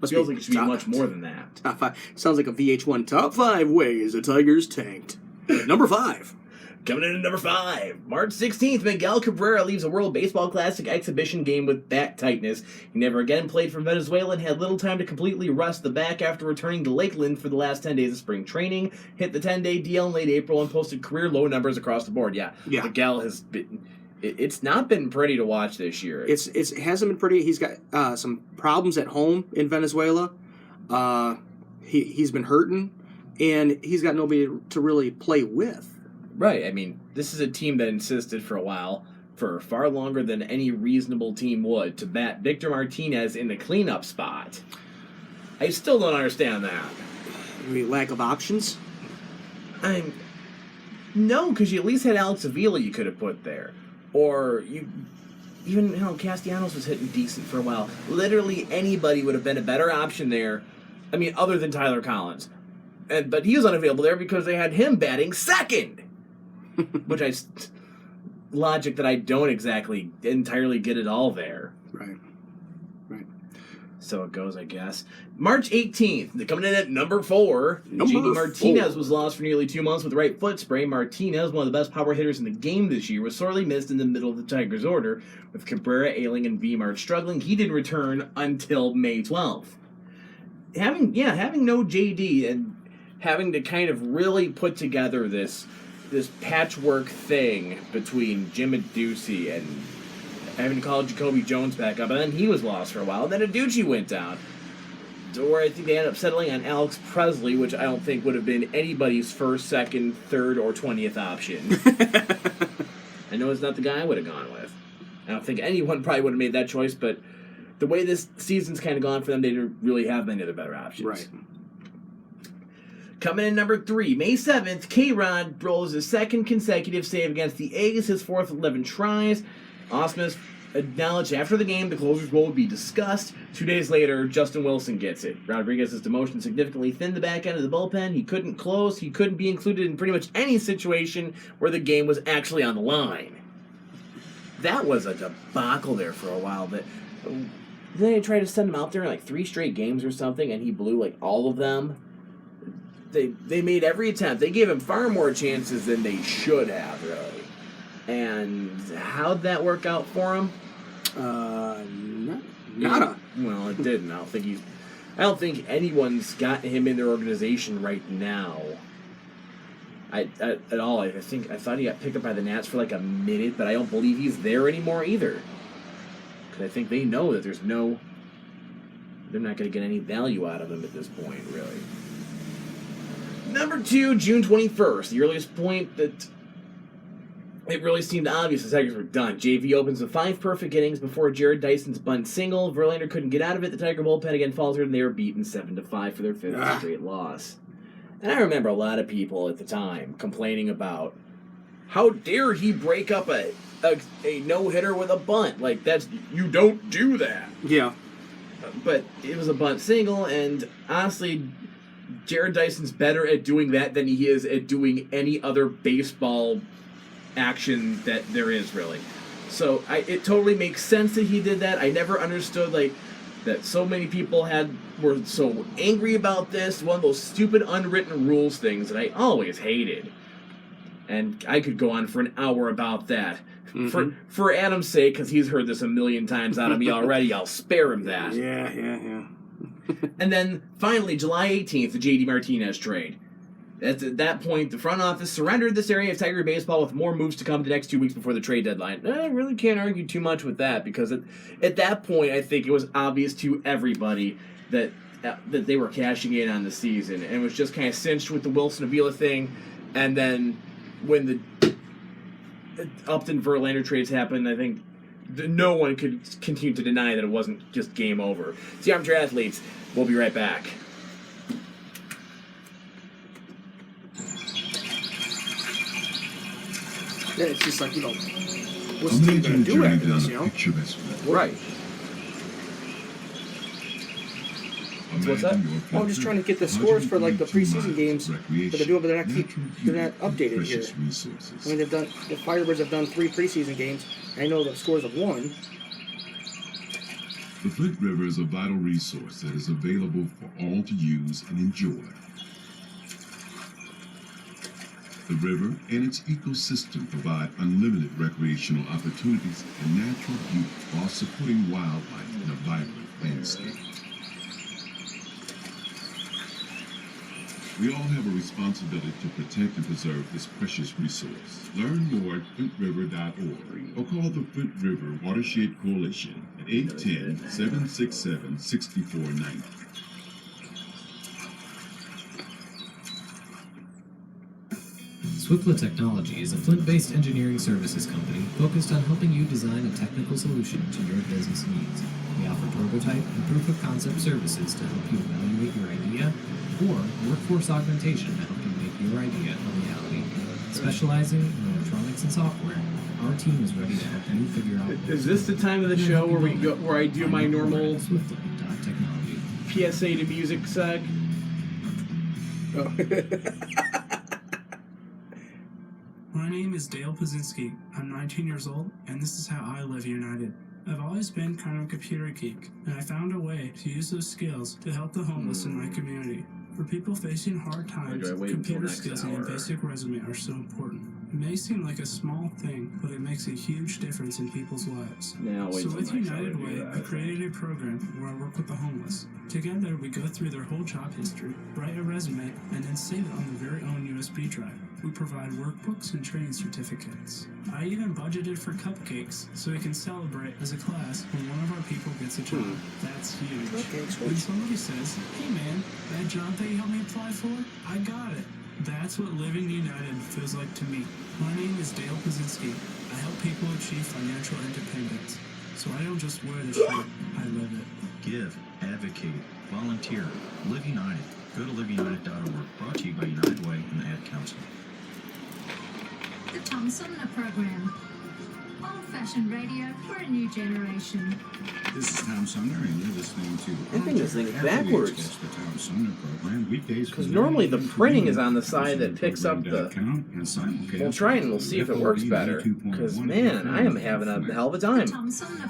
S1: Feels like it should be much more than that.
S2: Top 5 sounds like a VH1 top 5 ways the Tigers tanked. Number 5.
S1: Coming in at number 5, March 16th, Miguel Cabrera leaves a World Baseball Classic exhibition game with back tightness. He never again played for Venezuela and had little time to completely rest the back after returning to Lakeland for the last 10 days of spring training. Hit the 10-day DL in late April and posted career low numbers across the board. Yeah. Miguel has been... It's not been pretty to watch this year.
S2: It hasn't been pretty. He's got some problems at home in Venezuela. He's been hurting, and he's got nobody to really play with.
S1: Right. I mean, this is a team that insisted for a while, for far longer than any reasonable team would, to bat Victor Martinez in the cleanup spot. I still don't understand that.
S2: Maybe lack of options?
S1: No, because you at least had Alex Avila you could have put there. Or Castellanos was hitting decent for a while. Literally anybody would have been a better option there. I mean, other than Tyler Collins. But he was unavailable there because they had him batting second. Which logic that I don't exactly entirely get it all there.
S2: Right.
S1: So it goes, I guess. March 18th, coming in at number 4, JD Martinez was lost for nearly 2 months with right foot sprain. Martinez, one of the best power hitters in the game this year, was sorely missed in the middle of the Tigers' order. With Cabrera, Ailing, and V-Mart struggling, he didn't return until May 12th. Having no JD and having to kind of really put together this patchwork thing between Jim Adducci and having to call Jacoby Jones back up, and then he was lost for a while, and then Adducci went down. To where I think they ended up settling on Alex Presley, which I don't think would have been anybody's first, second, third, or 20th option. I know it's not the guy I would have gone with. I don't think anyone probably would have made that choice, but the way this season's kind of gone for them, they didn't really have many other better options.
S2: Right.
S1: Coming in number 3, May 7th, K-Rod rolls his second consecutive save against the A's, his 4th 11 tries. Osmus acknowledged after the game the closer's role would be discussed. 2 days later, Justin Wilson gets it. Rodriguez's demotion significantly thinned the back end of the bullpen. He couldn't close. He couldn't be included in pretty much any situation where the game was actually on the line. That was a debacle there for a while. Then they tried to send him out there in like 3 straight games or something, and he blew like all of them. They made every attempt. They gave him far more chances than they should have, really. And how'd that work out for him?
S2: Nada.
S1: Well, it didn't. I don't think anyone's got him in their organization right now. At all. I thought he got picked up by the Nats for like a minute, but I don't believe he's there anymore either. Because I think they know that they're not going to get any value out of him at this point, really. Number 2, June 21st, the earliest point that it really seemed obvious the Tigers were done. JV opens with 5 perfect innings before Jared Dyson's bunt single. Verlander couldn't get out of it. The Tiger bullpen again faltered, and they were beaten 7-5 for their 5th straight loss. And I remember a lot of people at the time complaining about how dare he break up a no-hitter with a bunt. Like, you don't do that.
S2: Yeah.
S1: but it was a bunt single, and honestly, Jared Dyson's better at doing that than he is at doing any other baseball action that there is, really. So it totally makes sense that he did that. I never understood that so many people were so angry about this. One of those stupid unwritten rules things that I always hated. And I could go on for an hour about that. Mm-hmm. For Adam's sake, because he's heard this a million times out of me already, I'll spare him that.
S2: Yeah.
S1: And then, finally, July 18th, the J.D. Martinez trade. At that point, the front office surrendered this area of Tiger baseball with more moves to come the next 2 weeks before the trade deadline. I really can't argue too much with that, because at that point, I think it was obvious to everybody that they were cashing in on the season. And it was just kind of cinched with the Wilson Avila thing. And then when the Upton Verlander trades happened, I think no one could continue to deny that it wasn't just game over. It's the Armchair Athletes. We'll be right back.
S2: Yeah, it's just like, what's the team going to do after this, Right. What's that? Oh, I'm just trying to get the scores for, the preseason games that they're doing, but they're not updated here. I mean, the Firebirds have done 3 preseason games. I know the scores of 1.
S11: The Flint River is a vital resource that is available for all to use and enjoy. The river and its ecosystem provide unlimited recreational opportunities and natural beauty while supporting wildlife in a vibrant landscape. We all have a responsibility to protect and preserve this precious resource. Learn more at flintriver.org or call the Flint River Watershed Coalition at 810-767-6490.
S7: Swiftlet Technology is a Flint-based engineering services company focused on helping you design a technical solution to your business needs. We offer prototype and proof-of-concept services to help you evaluate your idea, or workforce augmentation to help you make your idea a reality. Specializing in electronics and software, our team is ready to help you figure out...
S1: Is this the time of the show where I do my normal
S7: Swiftlet.technology.
S1: PSA to music seg?
S2: Oh.
S12: My name is Dale Pazinski. I'm 19 years old, and this is how I live united. I've always been kind of a computer geek, and I found a way to use those skills to help the homeless in my community. For people facing hard times, computer skills and a basic resume are so important. It may seem like a small thing, but it makes a huge difference in people's lives. So with United Way, I created a program where I work with the homeless. Together, we go through their whole job history, write a resume, and then save it on their very own USB drive. We provide workbooks and training certificates. I even budgeted for cupcakes so we can celebrate as a class when one of our people gets a job. That's huge. When somebody says, "Hey man, that job that you helped me apply for, I got it." That's what living united feels like to me. My name is Dale Pazinski. I help people achieve financial independence. So I don't just wear the shirt, I live it.
S13: Give, advocate, volunteer, Live United. Go to liveunited.org. Brought to you by United Way and the Ad Council.
S10: The Tom Sumner Program. Old-fashioned radio for a new generation.
S11: This is Tom Sumner, and you're listening to...
S1: I think this thing is backwards.
S11: The Tom Sumner Program, weekdays...
S1: Because normally the printing is on the side that picks up the... We'll try and we'll see if it works better. Because, man, I am having a hell of a time.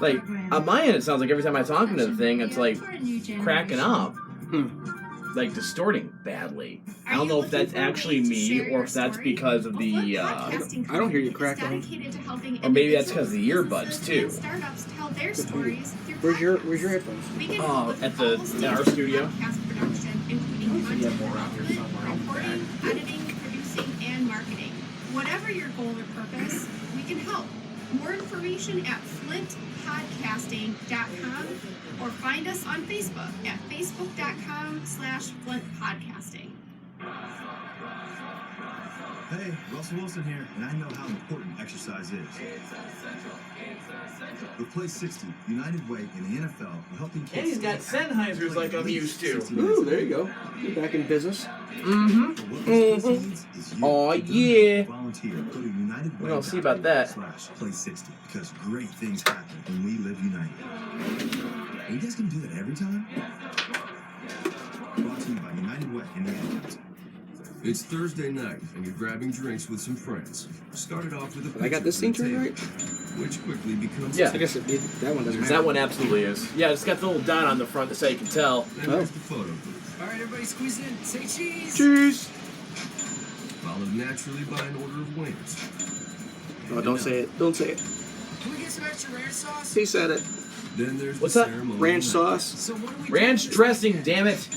S1: Like, on my end, it sounds like every time I talk into the thing, it's like cracking up. Like distorting badly. I don't know if that's actually me or if that's because of the
S2: I don't hear you crackling.
S1: Or maybe that's because of the earbuds too.
S2: Where's your headphones?
S1: Oh, at our studio.
S5: Editing, producing, and marketing. Whatever your goal or purpose, we can help. More information at flintpodcasting.com or find us on Facebook at facebook.com/flintpodcasting.
S14: Hey, Russell Wilson here, and I know how important exercise is. With Play 60, United Way, and the NFL are helping kids...
S1: And he's got Sennheisers like I'm used to.
S2: Ooh, there you go. You're back in business.
S1: Oh, yeah.
S14: Volunteer. Go to United Way.
S1: We don't see about that.
S14: /Play 60, because great things happen when we live united. Are you guys gonna do that every time? Brought to you by United Way and the Ad Council.
S15: It's Thursday night, and you're grabbing drinks with some friends. Started off with a picture
S2: I got this thing turned right?
S15: which quickly becomes
S1: Yeah.
S2: I guess that one doesn't
S1: That one absolutely is. Yeah, it's got the little dot on the front to say you can tell.
S15: And there's the photo booth,
S16: All right, everybody squeeze in. Say cheese.
S2: Cheese!
S15: followed naturally by an order of wings.
S2: Oh, don't say it. Don't say it.
S16: Can we get some extra ranch sauce?
S2: He said it.
S15: Then there's
S1: What's
S15: the
S1: that?
S15: ceremonial
S2: Ranch
S15: night.
S2: sauce.
S16: So what do we
S1: Ranch
S16: do?
S1: dressing, damn it.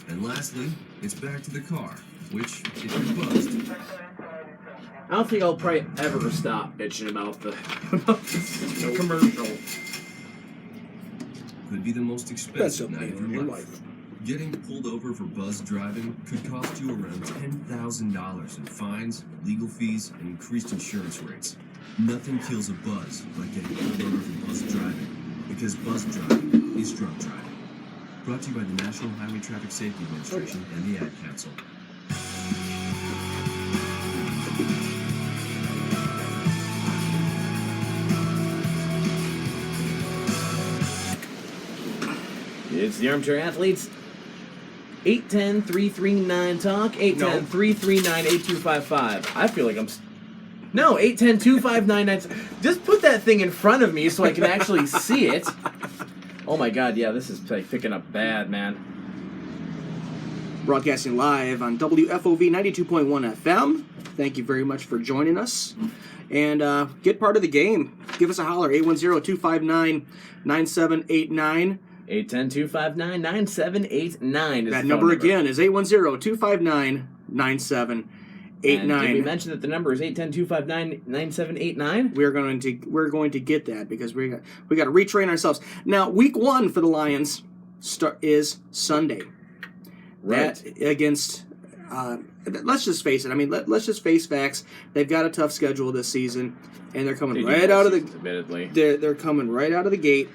S15: And lastly, it's back to the car, which, if you're buzzed,
S1: I don't think I'll probably ever stop bitching about the commercial.
S15: could be the most
S2: That's
S15: expensive
S2: okay
S15: night of
S2: in
S15: your
S2: your
S15: life.
S2: life.
S15: Getting pulled over for buzz driving could cost you around $10,000 in fines, legal fees, and increased insurance rates. Nothing kills a buzz like getting pulled over for buzz driving, because buzz driving is drunk driving. Brought to you by the National Highway Traffic Safety Administration and the Ad Council.
S1: It's the Armchair Athletes. 810-339-TALK, 810-339-8255. I feel like I'm... No, 810-259-9... Just put that thing in front of me so I can actually see it. Oh my god, yeah, this is like picking up bad, man.
S2: Broadcasting live on WFOV 92.1 FM. Thank you very much for joining us. And get part of the game. Give us a holler, 810-259-9789.
S1: 810-259-9789 is
S2: That
S1: the
S2: number
S1: phone
S2: again is 810-259-9789.
S1: And did we mention that the number is 810-259-9789?
S2: We're going to get that because we got to retrain ourselves. Now, week 1 for the Lions is Sunday.
S1: Right.
S2: That against let's just face it. I mean, let's just face facts. They've got a tough schedule this season, and they're coming right out of the.
S1: Admittedly,
S2: they're coming right out of the gate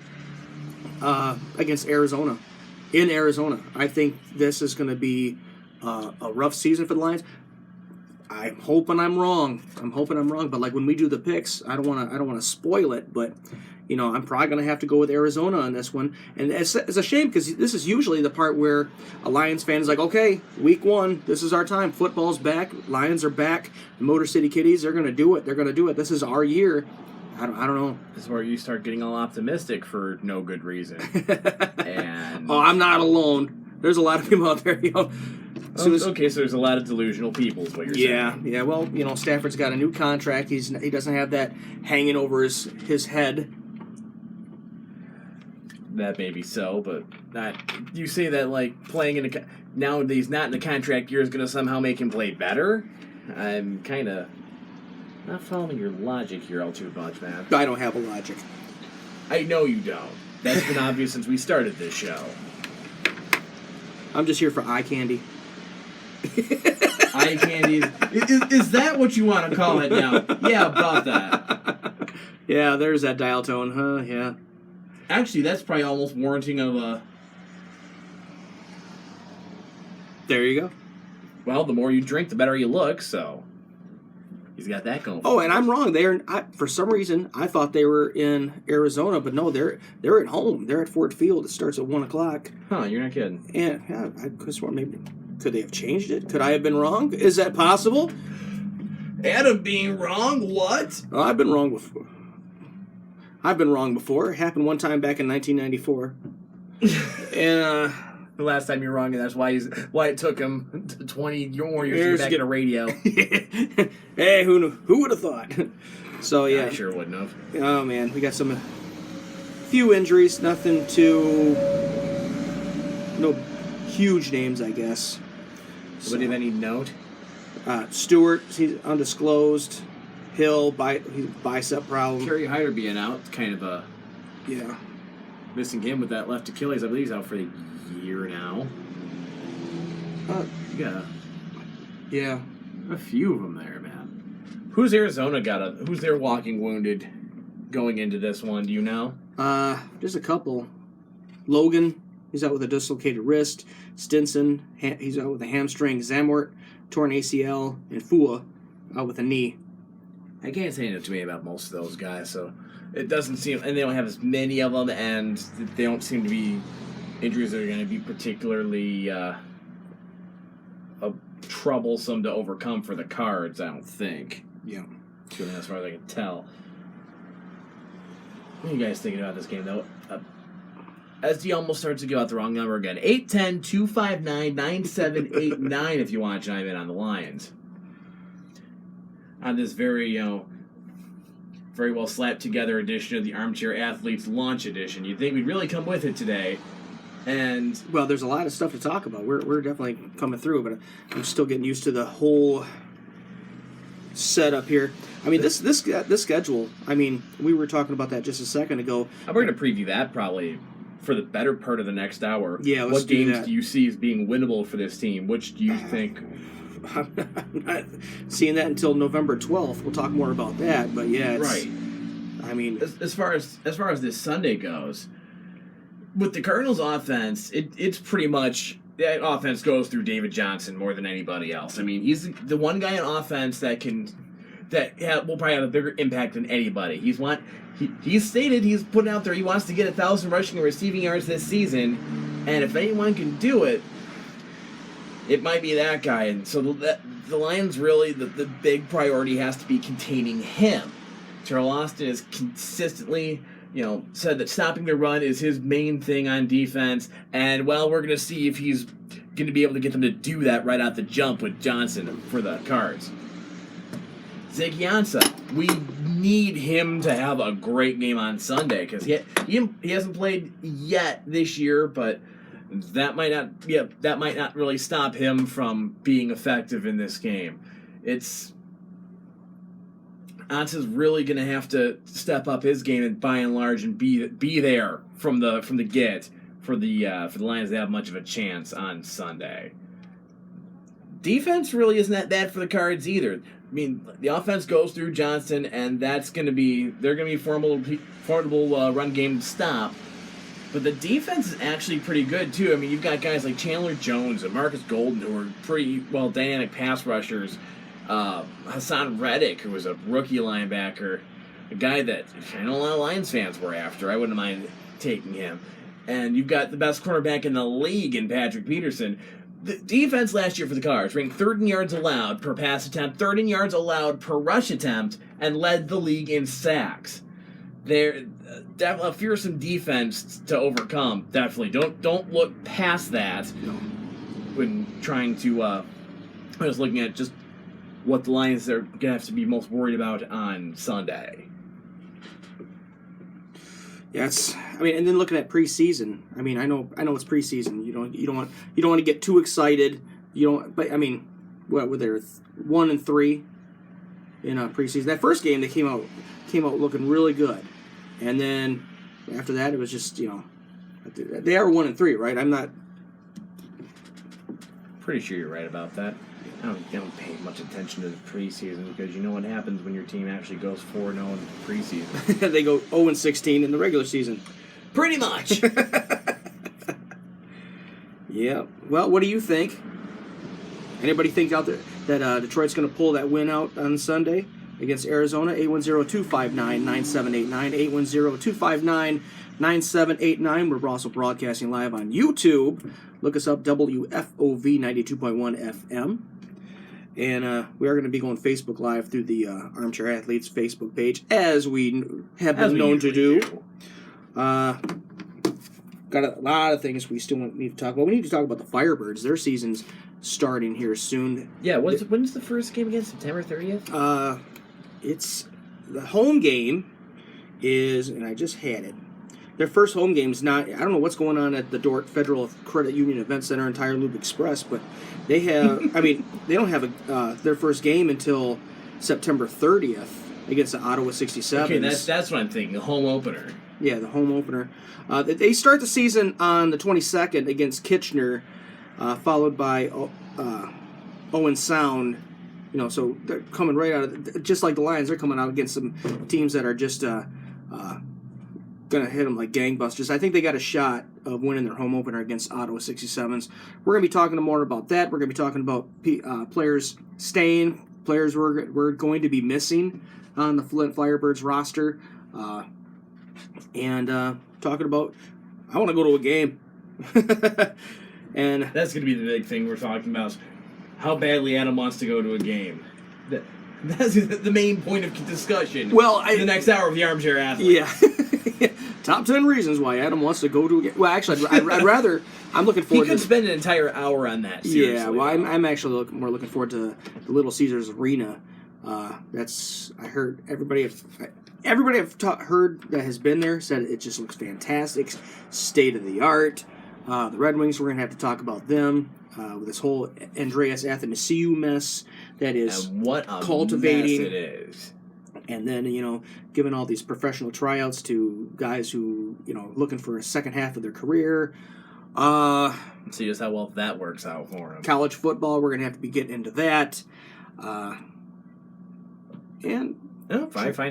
S2: against Arizona, in Arizona. I think this is going to be a rough season for the Lions. I'm hoping I'm wrong. But like when we do the picks, I don't want to spoil it. But you know, I'm probably going to have to go with Arizona on this one. And it's a shame because this is usually the part where a Lions fan is like, okay, week 1, this is our time. Football's back. Lions are back. The Motor City Kitties, they're going to do it. This is our year. I don't know.
S1: This is where you start getting all optimistic for no good reason. And
S2: oh, I'm not alone. There's a lot of people out there, you know.
S1: Okay, so there's a lot of delusional people is what you're saying.
S2: Yeah. Well, you know, Stafford's got a new contract. He doesn't have that hanging over his head.
S1: That may be so, but you say that like playing in nowadays not in the contract year is going to somehow make him play better. I'm kind of not following your logic here all too much, man.
S2: I don't have a logic.
S1: I know you don't. That's been obvious since we started this show.
S2: I'm just here for eye candy.
S1: Eye candy. Is that what you want to call it now? Yeah, about that.
S2: Yeah, there's that dial tone, huh? Yeah.
S1: Actually, that's probably almost warranting of a...
S2: There you go.
S1: Well, the more you drink, the better you look, so... He's got that going.
S2: Oh, and I'm wrong. For some reason, I thought they were in Arizona, but no, they're at home. They're at Ford Field. It starts at 1 o'clock.
S1: Huh, you're not kidding.
S2: And yeah, I could have sworn maybe... Could they have changed it? Could I have been wrong? Is that possible?
S1: Adam being wrong? What?
S2: Oh, I've been wrong before. It happened one time back in 1994. And
S1: the last time you're wrong, and that's why it took him 20 more years to get back into radio.
S2: Hey, who would have thought? So yeah,
S1: I sure wouldn't have.
S2: Oh man, we got few injuries, no huge names, I guess.
S1: Somebody of any note?
S2: Stewart, he's undisclosed. Hill, bicep problem.
S1: Kerry Hyder being out, kind of a...
S2: Yeah.
S1: Missing him with that left Achilles. I believe he's out for a year now.
S2: Yeah.
S1: A few of them there, man. Who's their walking wounded going into this one? Do you know?
S2: Just a couple. Logan, he's out with a dislocated wrist. Stinson, he's out with a hamstring. Zamort, torn ACL. And Fua, out with a knee.
S1: I can't say enough to me about most of those guys, so it doesn't seem, and they don't have as many of them, and they don't seem to be injuries that are going to be particularly troublesome to overcome for the Cards, I don't think.
S2: Yeah.
S1: As far as I can tell. What are you guys thinking about this game, though? SD almost starts to go out the wrong number again. 810-259-9789 if you want to chime in on the Lions. On this very, very well slapped together edition of the Armchair Athletes Launch Edition. You'd think we'd really come with it today. And
S2: well, there's a lot of stuff to talk about. We're definitely coming through, but I'm still getting used to the whole setup here. I mean, this schedule. I mean, we were talking about that just a second ago.
S1: We're going to preview that probably for the better part of the next hour.
S2: Yeah, let's
S1: what
S2: do
S1: games
S2: that.
S1: do you see as being winnable for this team? Which do you think?
S2: I'm not seeing that until November 12th. We'll talk more about that. But yeah,
S1: right.
S2: I mean,
S1: as far as this Sunday goes, with the Cardinals' offense, it's pretty much that offense goes through David Johnson more than anybody else. I mean, he's the one guy on offense that will probably have a bigger impact than anybody. He's stated he's putting out there he wants to get 1,000 rushing and receiving yards this season, and if anyone can do it, it might be that guy. And so the Lions really, the big priority has to be containing him. Terrell Austin has consistently, said that stopping the run is his main thing on defense, and well, we're going to see if he's going to be able to get them to do that right out the jump with Johnson for the Cards. Zig Jansa, we need him to have a great game on Sunday because he hasn't played yet this year, but that might not really stop him from being effective in this game. Jansa's really going to have to step up his game and by and large and be there from the get for the Lions to have much of a chance on Sunday. Defense really isn't that bad for the Cards either. I mean, the offense goes through Johnson, and they're going to be formidable run game to stop. But the defense is actually pretty good too. I mean, you've got guys like Chandler Jones and Marcus Golden who are pretty well dynamic pass rushers. Hassan Reddick, who was a rookie linebacker, a guy that I know a lot of Lions fans were after. I wouldn't mind taking him. And you've got the best cornerback in the league in Patrick Peterson. The defense last year for the Cards ranked third in yards allowed per pass attempt, third in yards allowed per rush attempt, and led the league in sacks. They're definitely a fearsome defense to overcome. Definitely don't look past that when trying to. I was looking at just what the Lions are gonna have to be most worried about on Sunday.
S2: Yeah, and then looking at preseason. I mean, I know it's preseason. You don't want to get too excited. But I mean, what were there 1-3 in preseason? That first game they came out looking really good, and then after that it was just they are 1-3, right? I'm not
S1: pretty sure you're right about that. I don't pay much attention to the preseason because you know what happens when your team actually goes 4-0 in preseason.
S2: They go 0-16 in the regular season.
S1: Pretty much.
S2: Yeah. Well, what do you think? Anybody think out there that Detroit's going to pull that win out on Sunday against Arizona? 810-259-9789. 810-259-9789. We're also broadcasting live on YouTube. Look us up, WFOV 92.1 FM. And we are going to be going Facebook Live through the Armchair Athletes Facebook page, as we have been known to do. Got a lot of things we still need to talk about. We need to talk about the Firebirds. Their season's starting here soon.
S1: Yeah, when's the first game again? September 30th?
S2: It's the home game is, and I just had it. Their first home game is not. I don't know what's going on at the Dordt Federal Credit Union Event Center and Tire Loop Express, but they have. I mean, they don't have their first game until September 30th against the Ottawa 67s.
S1: Okay, that's what I'm thinking. The home opener.
S2: Yeah, the home opener. They start the season on the 22nd against Kitchener, followed by Owen Sound. So they're coming right out of just like the Lions. They're coming out against some teams that are just going to hit them like gangbusters. I think they got a shot of winning their home opener against Ottawa 67s. We're going to be talking more about that. We're going to be talking about players staying, players we're going to be missing on the Flint Firebirds roster. and talking about, I want to go to a game. And
S1: that's going to be the big thing we're talking about, is how badly Adam wants to go to a game. That's the main point of discussion.
S2: Well,
S1: the next hour of the Armchair Athlete.
S2: Yeah. Top 10 reasons why Adam wants to go to a game. Well, actually, I'd rather. I'm looking forward.
S1: He could spend an entire hour on that. Seriously.
S2: Yeah. Well, I'm actually more looking forward to the Little Caesars Arena. I heard everybody I've heard that has been there said it just looks fantastic, state of the art. The Red Wings, we're gonna have to talk about them with this whole Andreas Athanasiou mess that is
S1: and what a
S2: cultivating.
S1: Mess it is.
S2: And then, giving all these professional tryouts to guys who, looking for a second half of their career.
S1: See just how well that works out for him.
S2: College football, we're going to have to be getting into that.
S1: Fine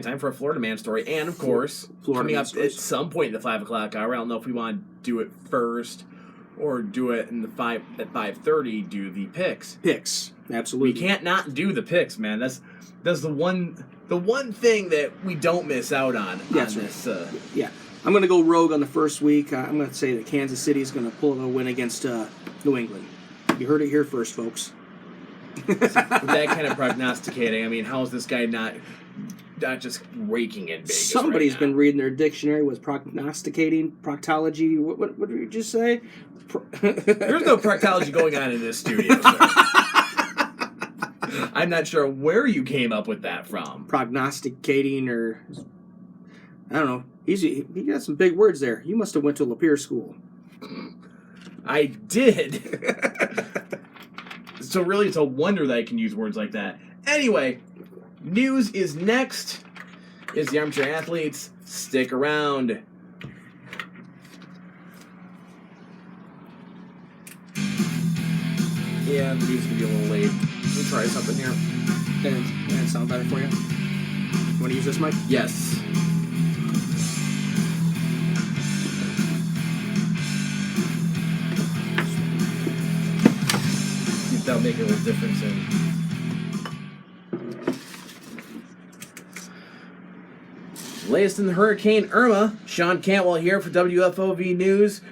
S1: time for a Florida man story. And, of course, coming up at some point in the 5 o'clock hour, I don't know if we want to do it first or do it in at 5:30, do the picks.
S2: Picks, absolutely.
S1: We can't not do the picks, man. That's the one thing that we don't miss out on.
S2: That's
S1: on
S2: right.
S1: This.
S2: Yeah. I'm going to go rogue on the first week. I'm going to say that Kansas City is going to pull a win against New England. You heard it here first, folks.
S1: With that kind of prognosticating, I mean, how is this guy not just raking in Vegas?
S2: Somebody's been reading their dictionary with prognosticating, proctology. What did you just say?
S1: There's no proctology going on in this studio, sir. I'm not sure where you came up with that from.
S2: Prognosticating, or I don't know. He got some big words there. You must have went to Lapeer school.
S1: I did. So really, it's a wonder that I can use words like that. Anyway, news is next. Is the Armchair Athletes. Stick around. Yeah, the news is going to be a little late. We'll try something here.
S2: And it sound better for you? You want to use this mic?
S1: Yes. That'll make a little difference latest in the Hurricane Irma. Sean Cantwell here for WFOV News.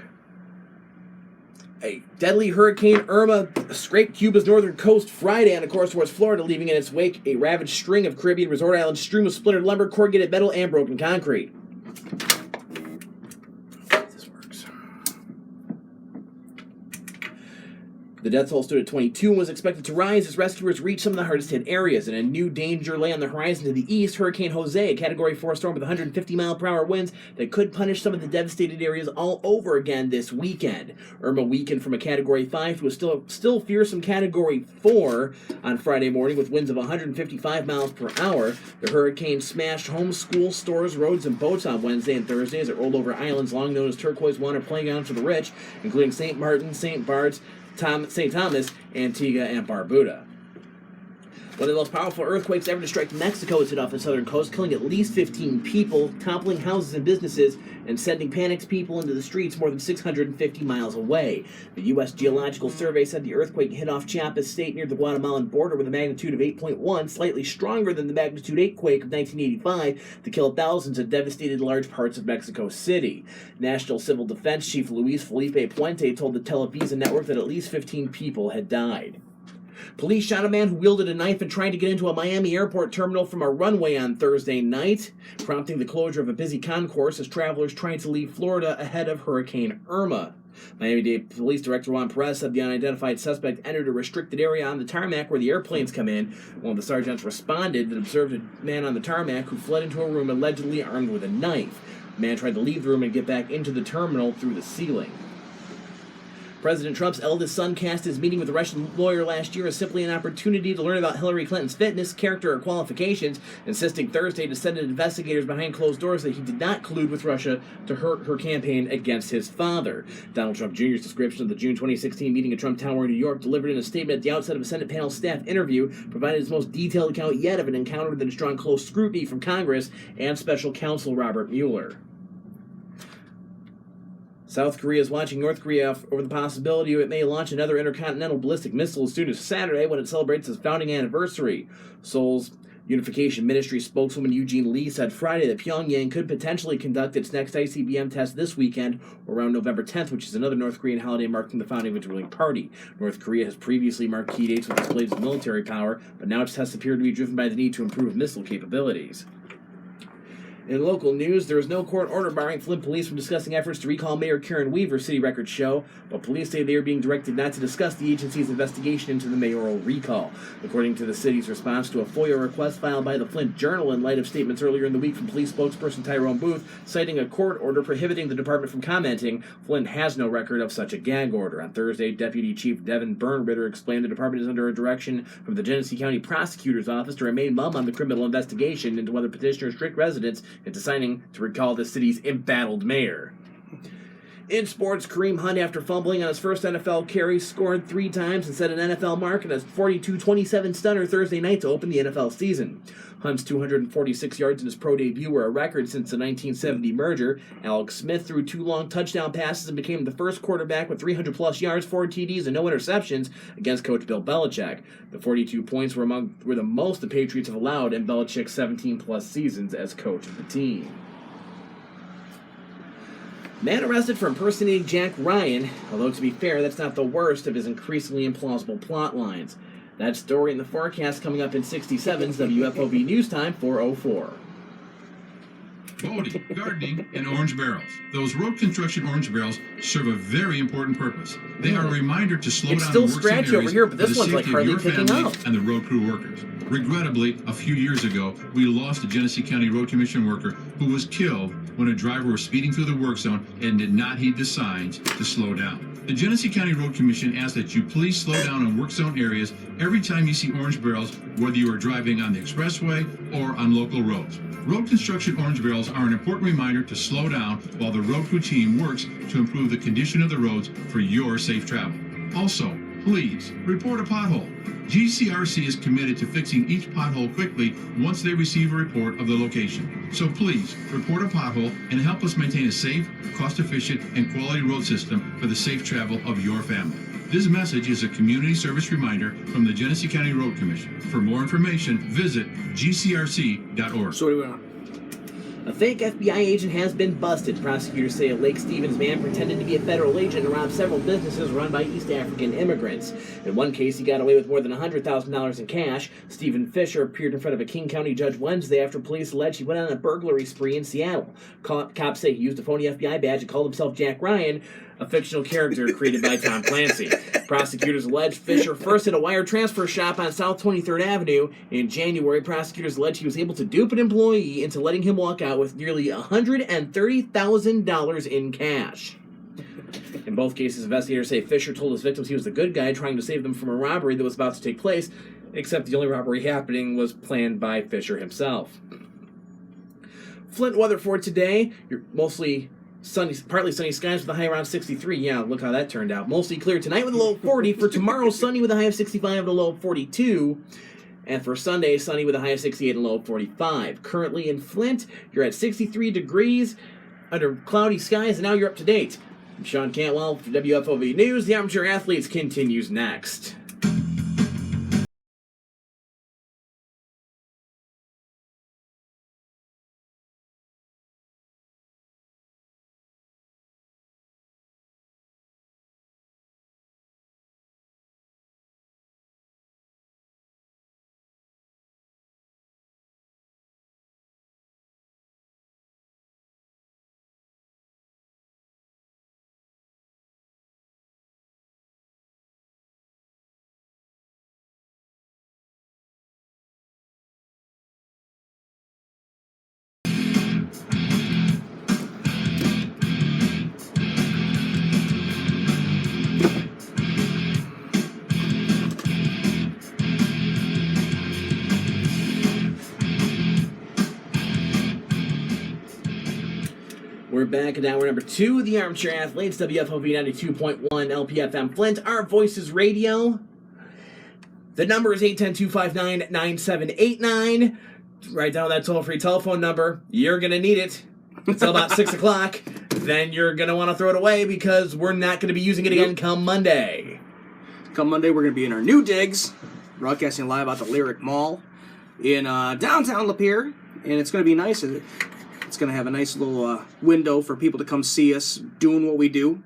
S1: A deadly Hurricane Irma scraped Cuba's northern coast Friday on a course towards Florida, leaving in its wake a ravaged string of Caribbean resort islands strewn with splintered lumber, corrugated metal, and broken concrete. The death toll stood at 22 and was expected to rise as rescuers reached some of the hardest hit areas. And a new danger lay on the horizon to the east. Hurricane Jose, a Category 4 storm with 150-mile-per-hour winds that could punish some of the devastated areas all over again this weekend. Irma weakened from a Category 5 to a still fearsome Category 4 on Friday morning with winds of 155 miles per hour. The hurricane smashed homes, schools, stores, roads, and boats on Wednesday and Thursday as it rolled over islands long known as turquoise water playgrounds for the rich, including St. Martin, St. Bart's, St. Thomas, Antigua, and Barbuda. One of the most powerful earthquakes ever to strike Mexico has hit off the southern coast, killing at least 15 people, toppling houses and businesses, and sending panicked people into the streets more than 650 miles away. The U.S. Geological Survey said the earthquake hit off Chiapas State near the Guatemalan border with a magnitude of 8.1, slightly stronger than the magnitude 8 quake of 1985, to kill thousands and devastated large parts of Mexico City. National Civil Defense Chief Luis Felipe Puente told the Televisa network that at least 15 people had died. Police shot a man who wielded a knife and tried to get into a Miami airport terminal from a runway on Thursday night, prompting the closure of a busy concourse as travelers tried to leave Florida ahead of Hurricane Irma. Miami-Dade Police Director Juan Perez said the unidentified suspect entered a restricted area on the tarmac where the airplanes come in. One of the sergeants responded and observed a man on the tarmac who fled into a room allegedly armed with a knife. The man tried to leave the room and get back into the terminal through the ceiling. President Trump's eldest son cast his meeting with a Russian lawyer last year as simply an opportunity to learn about Hillary Clinton's fitness, character, or qualifications, insisting Thursday to send investigators behind closed doors that he did not collude with Russia to hurt her campaign against his father. Donald Trump Jr.'s description of the June 2016 meeting at Trump Tower in New York, delivered in a statement at the outset of a Senate panel staff interview, provided his most detailed account yet of an encounter that has drawn close scrutiny from Congress and special counsel Robert Mueller. South Korea is watching North Korea over the possibility it may launch another intercontinental ballistic missile as soon as Saturday when it celebrates its founding anniversary. Seoul's Unification Ministry spokeswoman Eugene Lee said Friday that Pyongyang could potentially conduct its next ICBM test this weekend, around November 10th, which is another North Korean holiday marking the founding of its ruling party. North Korea has previously marked key dates with displays of military power, but now its tests appear to be driven by the need to improve missile capabilities. In local news, there is no court order barring Flint police from discussing efforts to recall Mayor Karen Weaver's city records show, but police say they are being directed not to discuss the agency's investigation into the mayoral recall. According to the city's response to a FOIA request filed by the Flint Journal in light of statements earlier in the week from police spokesperson Tyrone Booth, citing a court order prohibiting the department from commenting, Flint has no record of such a gag order. On Thursday, Deputy Chief Devin Bernritter explained the department is under a direction from the Genesee County Prosecutor's Office to remain mum on the criminal investigation into whether petitioners tricked residents into signing to recall the city's embattled mayor. In sports, Kareem Hunt, after fumbling on his first NFL carry, scored 3 times and set an NFL mark in a 42-27 stunner Thursday night to open the NFL season. Hunt's 246 yards in his pro debut were a record since the 1970 merger. Alex Smith threw 2 long touchdown passes and became the first quarterback with 300-plus yards, 4 TDs, and no interceptions against Coach Bill Belichick. The 42 points were the most the Patriots have allowed in Belichick's 17-plus seasons as coach of the team. Man arrested for impersonating Jack Ryan, although to be fair, that's not the worst of his increasingly implausible plot lines. That story in the forecast coming up in 67's WFOV News Time 4:04.
S6: Boating, gardening, and orange barrels. Those road construction orange barrels serve a very important purpose. They are a reminder to slow
S1: It's
S6: down
S1: still
S6: and work
S1: scratchy
S6: some
S1: over
S6: areas
S1: here, but
S6: for
S1: this
S6: the
S1: one's like
S6: safety of
S1: hardly
S6: your
S1: picking
S6: family
S1: up.
S6: and the road crew workers. Regrettably, a few years ago, we lost a Genesee County Road Commission worker who was killed when a driver was speeding through the work zone and did not heed the signs to slow down. The Genesee County Road Commission asks that you please slow down in work zone areas every time you see orange barrels, whether you are driving on the expressway or on local roads. Road construction orange barrels are an important reminder to slow down while the road crew team works to improve the condition of the roads for your safe travel. Also, please report a pothole. GCRC is committed to fixing each pothole quickly once they receive a report of the location. So please report a pothole and help us maintain a safe, cost-efficient, and quality road system for the safe travel of your family. This message is a community service reminder from the Genesee County Road Commission. For more information, visit gcrc.org.
S2: So what do we want?
S1: A fake FBI agent has been busted. Prosecutors say a Lake Stevens man pretended to be a federal agent and robbed several businesses run by East African immigrants. In one case, he got away with more than $100,000 in cash. Stephen Fisher appeared in front of a King County judge Wednesday after police alleged he went on a burglary spree in Seattle. Cops say he used a phony FBI badge and called himself Jack Ryan, a fictional character created by Tom Clancy. Prosecutors allege Fisher first hit a wire transfer shop on South 23rd Avenue. In January, prosecutors allege he was able to dupe an employee into letting him walk out with nearly $130,000 in cash. In both cases, investigators say Fisher told his victims he was the good guy trying to save them from a robbery that was about to take place, except the only robbery happening was planned by Fisher himself. Flint weather for today. You're mostly sunny, partly sunny skies with a high around 63. Yeah, look how that turned out. Mostly clear tonight with a low of 40. For tomorrow, sunny with a high of 65 and a low of 42. And for Sunday, sunny with a high of 68 and a low of 45. Currently in Flint, you're at 63 degrees under cloudy skies, and now you're up to date. I'm Sean Cantwell for WFOV News. The Armchair Athletes continues next. We're back at hour number 2 of the Armchair Athletes, WFOV 92.1 lpfm Flint, Our Voices Radio. The number is 810-259-9789. Write down that toll-free telephone number. You're going to need it until about 6 o'clock. Then you're going to want to throw it away because we're not going to be using it again come Monday.
S2: Come Monday, we're going to be in our new digs, broadcasting live out the Lyric Mall. in downtown Lapeer, and it's going to be nice. It's going to have a nice little window for people to come see us doing what we do.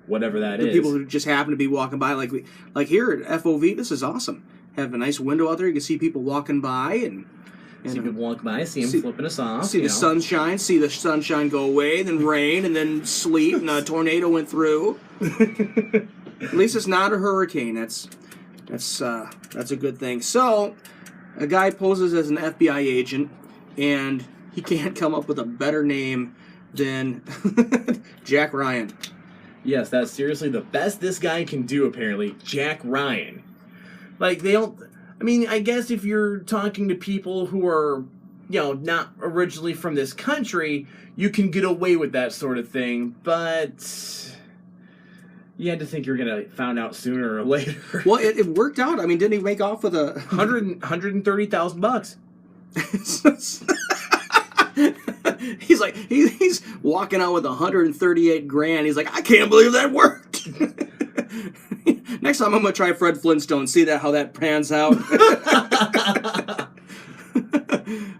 S1: Whatever that
S2: the
S1: is.
S2: People who just happen to be walking by, like here at FOV, this is awesome. Have a nice window out there. You can see people walking by and
S1: see people walk by, see them flipping us off.
S2: See the sunshine, see the sunshine go away, then rain, and then sleet, and a tornado went through. At least it's not a hurricane. That's a good thing. So, a guy poses as an FBI agent, and he can't come up with a better name than Jack Ryan.
S1: Yes, that's seriously the best this guy can do, apparently. Jack Ryan. Like, they don't... I mean, I guess if you're talking to people who are, not originally from this country, you can get away with that sort of thing, but... You had to think you're going to find out sooner or later.
S2: Well, it worked out. I mean, didn't he make off with a...
S1: $130,000.
S2: He's like, he's walking out with $138,000. He's like, I can't believe that worked. Next time I'm gonna try Fred Flintstone. See how that pans out.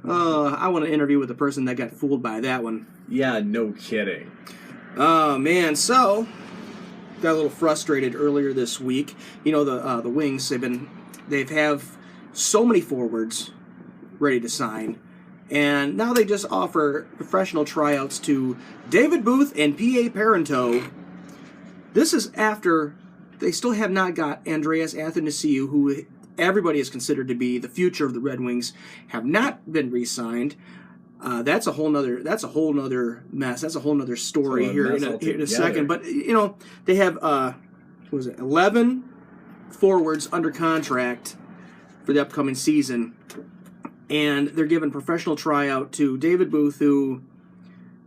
S2: I want to interview with the person that got fooled by that one.
S1: Yeah, no kidding.
S2: Oh man, so got a little frustrated earlier this week. The Wings. They have so many forwards ready to sign. And now they just offer professional tryouts to David Booth and P.A. Parento. This is after they still have not got Andreas Athanasiou, who everybody is considered to be the future of the Red Wings, have not been re-signed. That's a whole nother mess. That's a whole nother story here in a second. But they have 11 forwards under contract for the upcoming season. And they're giving professional tryout to David Booth, who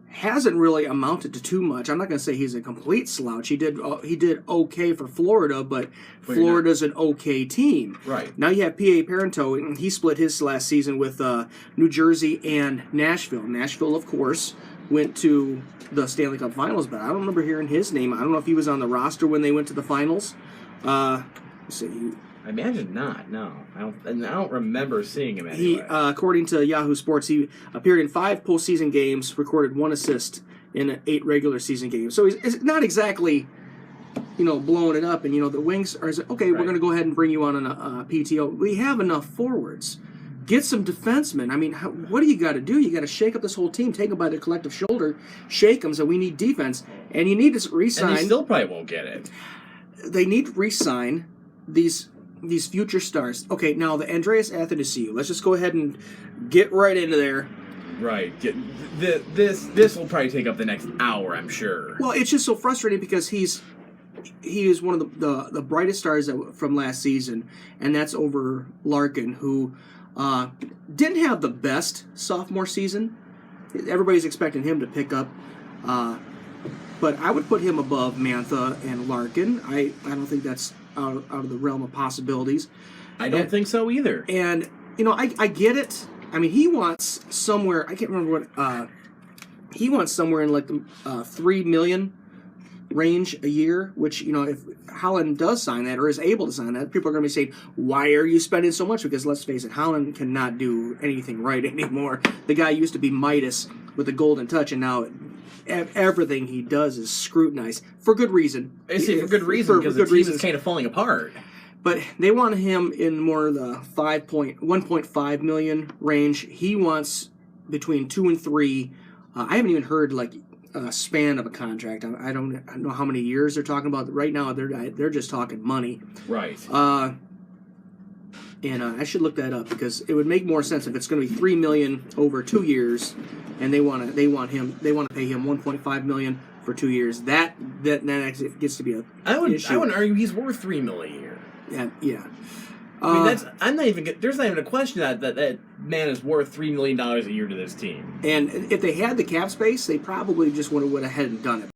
S2: hasn't really amounted to too much. I'm not going to say he's a complete slouch. He did okay for Florida, but Florida's an okay team.
S1: Right.
S2: Now you have P.A. Parento, and he split his last season with New Jersey and Nashville. Nashville, of course, went to the Stanley Cup Finals, but I don't remember hearing his name. I don't know if he was on the roster when they went to the finals. Let's see.
S1: I imagine not. No, I don't remember seeing him anyway.
S2: He, according to Yahoo Sports, he appeared in 5 postseason games, recorded 1 assist in 8 regular season games. So he's not exactly, blowing it up. And the Wings are okay. We're going to go ahead and bring you on a PTO. We have enough forwards. Get some defensemen. I mean, what do you got to do? You got to shake up this whole team, take them by their collective shoulder, shake them. So we need defense, and you need to re-sign.
S1: And they still probably won't get it.
S2: They need to re-sign these future stars. Okay, now the Andreas Athanasiou. Let's just go ahead and get right into there.
S1: Right. This will probably take up the next hour, I'm sure.
S2: Well, it's just so frustrating because he is one of the brightest stars from last season, and that's over Larkin, who didn't have the best sophomore season. Everybody's expecting him to pick up. But I would put him above Mantha and Larkin. I don't think that's out of the realm of possibilities.
S1: I don't think so either.
S2: And, I get it. I mean, he wants somewhere, I can't remember what, he wants somewhere in like the $3 million range a year, which, if Holland does sign that or is able to sign that, people are going to be saying, why are you spending so much? Because let's face it, Holland cannot do anything right anymore. The guy used to be Midas with the golden touch, and now everything he does is scrutinized for good reason.
S1: I say for good reason, because the team is kind of falling apart.
S2: But they want him in more the 1.5 million range. He wants between 2 and 3. I haven't even heard like a span of a contract. I don't know how many years they're talking about. Right now, they're just talking money.
S1: Right.
S2: And I should look that up because it would make more sense if it's going to be $3 million over 2 years, and they want to pay him $1.5 million for 2 years. That actually gets to be a issue.
S1: I would argue he's worth $3 million a year.
S2: Yeah.
S1: I mean, there's not even a question that man is worth $3 million a year to this team.
S2: And if they had the cap space, they probably just would have went ahead and done it.